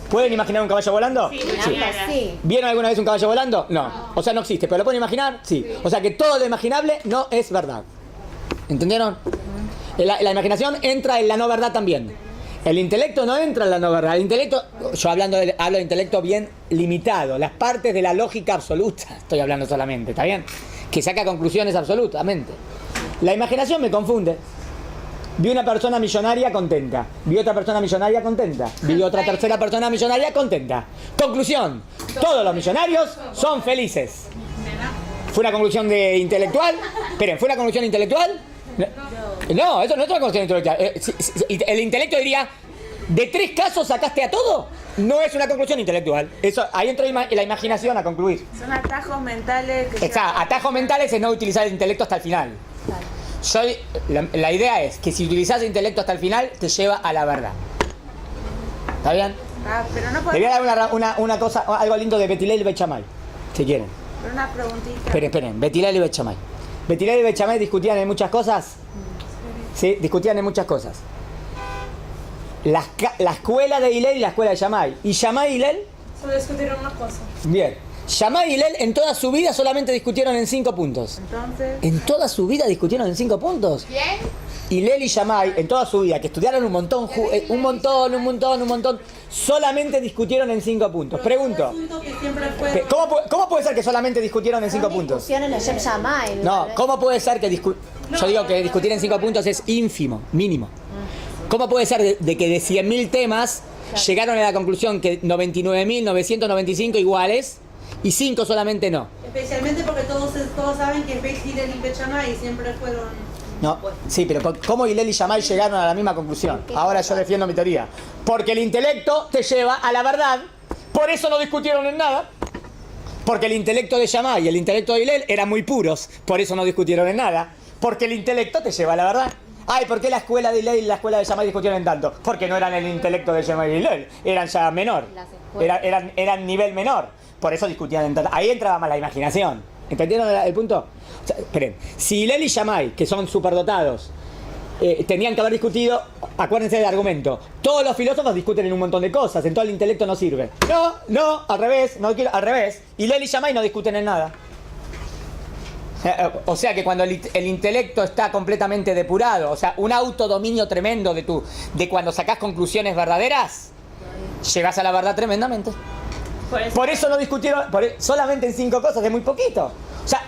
¿Pueden imaginar un caballo volando? Sí. ¿Vieron alguna vez un caballo volando? No. O sea, no existe, pero ¿lo pueden imaginar? Sí. O sea que todo lo imaginable no es verdad. ¿Entendieron? La imaginación entra en la no verdad también. El intelecto no entra en la no verdad. El intelecto, yo hablo de intelecto bien limitado, las partes de la lógica absoluta, estoy hablando solamente, ¿está bien? Que saca conclusiones absolutamente. La imaginación me confunde. Vi una persona millonaria contenta. Vi otra persona millonaria contenta. Vi otra tercera persona millonaria contenta. Conclusión. Todos los millonarios son felices. ¿Fue una conclusión de intelectual? Esperen, ¿fue una conclusión intelectual? No, eso no es una conclusión intelectual. El intelecto diría, ¿de 3 casos sacaste a todo? No es una conclusión intelectual. Eso, ahí entra la imaginación a concluir. Son atajos mentales. Exacto, atajos mentales es no utilizar el intelecto hasta el final. La idea es que si utilizas el intelecto hasta el final, te lleva a la verdad. ¿Está bien? Pero no Le voy a dar una cosa, algo lindo de Betilel y Bet Shammai, si quieren. Pero una preguntita. Esperen, Betilel y Bet Shammai. Betilel y Bet Shammai discutían en muchas cosas. Sí, discutían en muchas cosas. La escuela de Hillel y la escuela de Shammai. ¿Y Shammai y Hillel? Solo discutieron una cosa. Bien. Shammai y Hillel en toda su vida solamente discutieron en 5 puntos. Entonces. ¿En toda su vida discutieron en 5 puntos? ¿Quién? Hillel y Shammai en toda su vida, que estudiaron un montón, solamente discutieron en 5 puntos. Pregunto, ¿cómo puede ser que solamente discutieron en 5 puntos? Discusiones los Shem Shammai. No, ¿cómo puede ser que yo digo que discutir en 5 puntos es ínfimo, mínimo? ¿Cómo puede ser de que de 100.000 temas llegaron a la conclusión que 99.995 iguales y 5 solamente no? Especialmente porque todos saben que Beit Hillel y Bet Shammai siempre fueron... No, sí, pero ¿cómo Hillel y Shammai llegaron a la misma conclusión? Ahora yo defiendo mi teoría. Porque el intelecto te lleva a la verdad, por eso no discutieron en nada. Porque el intelecto de Shammai y el intelecto de Hillel eran muy puros, por eso no discutieron en nada. Porque el intelecto te lleva a la verdad. Ay, ¿por qué la escuela de Hillel y la escuela de Shammai discutieron en tanto? Porque no eran el intelecto de Shammai y Hillel, eran ya menor. Eran nivel menor, por eso discutían en tanto. Ahí entraba más la imaginación. ¿Entendieron el punto? O sea, esperen, si Hillel y Shammai, que son superdotados, tenían que haber discutido, acuérdense del argumento, todos los filósofos discuten en un montón de cosas, en todo el intelecto no sirve. No, al revés, al revés. Hillel y Shammai no discuten en nada. O sea que cuando el intelecto está completamente depurado, o sea, un autodominio tremendo de cuando sacás conclusiones verdaderas, llegás a la verdad tremendamente. Por eso no discutieron, solamente en 5 cosas, es muy poquito.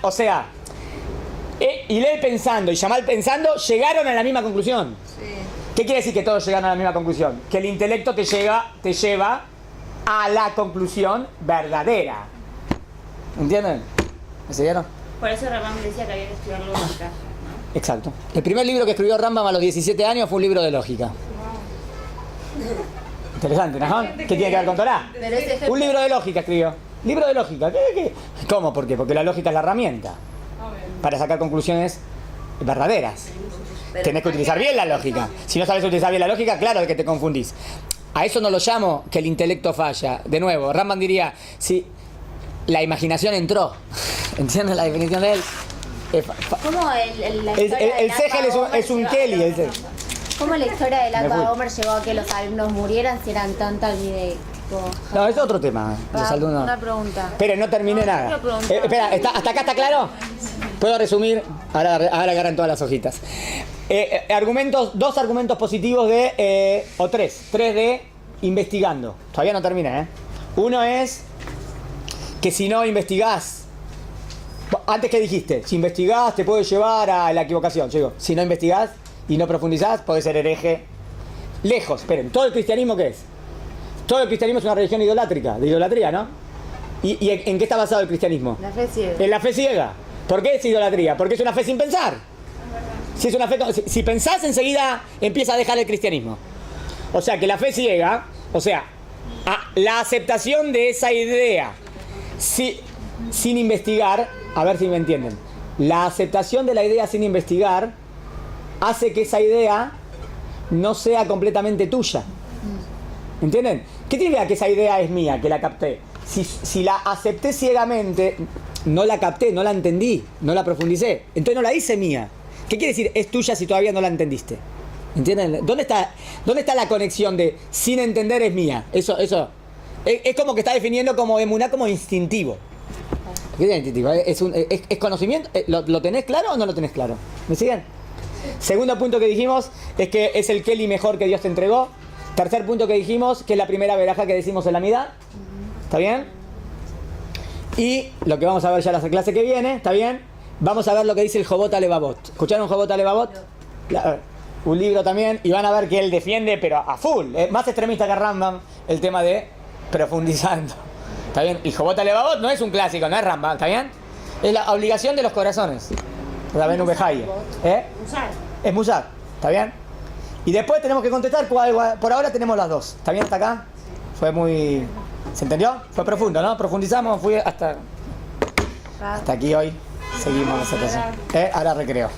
O sea, Hillel pensando y Shammai pensando llegaron a la misma conclusión. Sí. ¿Qué quiere decir que todos llegaron a la misma conclusión? Que el intelecto te lleva a la conclusión verdadera. ¿Entienden? ¿Me siguieron? Por eso Rambam decía que había que estudiar lógica. Exacto. El primer libro que escribió Rambam a los 17 años fue un libro de lógica. Interesante, ¿no? ¿Qué tiene que ver con Torah? Un libro de lógica escribió. Libro de lógica. ¿Qué? ¿Cómo? ¿Por qué? Porque la lógica es la herramienta para sacar conclusiones verdaderas. Tenés que utilizar bien la lógica. Si no sabes utilizar bien la lógica, claro que te confundís. A eso no lo llamo que el intelecto falla. De nuevo, Rambam diría, si la imaginación entró. ¿Entiendes la definición de él? ¿Cómo El Segel es un Kelly. ¿Cómo la historia del Akba Omer llegó a que los alumnos murieran si eran tantas de tipo... No, es otro tema. Los alumnos. Una pregunta. Espera, no terminé nada. Espera, ¿hasta acá está claro? ¿Puedo resumir? Ahora agarran todas las hojitas. Dos argumentos positivos o tres de investigando. Todavía no terminé, ¿eh? Uno es que si no investigás, antes que dijiste, si investigás te puede llevar a la equivocación. Yo digo, si no investigás y no profundizás, podés ser hereje. Lejos, esperen, ¿todo el cristianismo qué es? Todo el cristianismo es una religión idolátrica, de idolatría, ¿no? ¿Y en qué está basado el cristianismo? La fe ciega. En la fe ciega. ¿Por qué es idolatría? Porque es una fe sin pensar. Si es una fe, si pensás enseguida empieza a dejar el cristianismo. O sea que la fe ciega, o sea, la aceptación de esa idea sin investigar, a ver si me entienden. La aceptación de la idea sin investigar hace que esa idea no sea completamente tuya. ¿Entienden? ¿Qué tiene que ver que esa idea es mía, que la capté? Si la acepté ciegamente, no la capté, no la entendí, no la profundicé. Entonces no la hice mía. ¿Qué quiere decir es tuya si todavía no la entendiste? ¿Entienden? ¿Dónde está la conexión de sin entender es mía? Eso es como que está definiendo como emuná como instintivo. ¿Qué es instintivo? ¿Es conocimiento? ¿Lo tenés claro o no lo tenés claro? ¿Me siguen? Segundo punto que dijimos es que es el Keli mejor que Dios te entregó. Tercer punto que dijimos que es la primera veraja que decimos en la Midá. ¿Está bien? Y lo que vamos a ver ya la clase que viene, ¿está bien? Vamos a ver lo que dice el Jobot Alevavot. ¿Escucharon Jobot Alevavot? un libro también, y van a ver que él defiende, pero a full, más extremista que Rambam, el tema de profundizando. ¿Está bien? Y Jobot Alevavot no es un clásico, no es Rambam, ¿está bien? Es la obligación de los corazones. Rabenu Behaye. Es Musar, ¿está bien? Y después tenemos que contestar cuál, por ahora tenemos las dos. ¿Está bien hasta acá? Fue muy... ¿Se entendió? Fue profundo, ¿no? Profundizamos, fui hasta aquí hoy. Seguimos nosotros. Ahora recreo.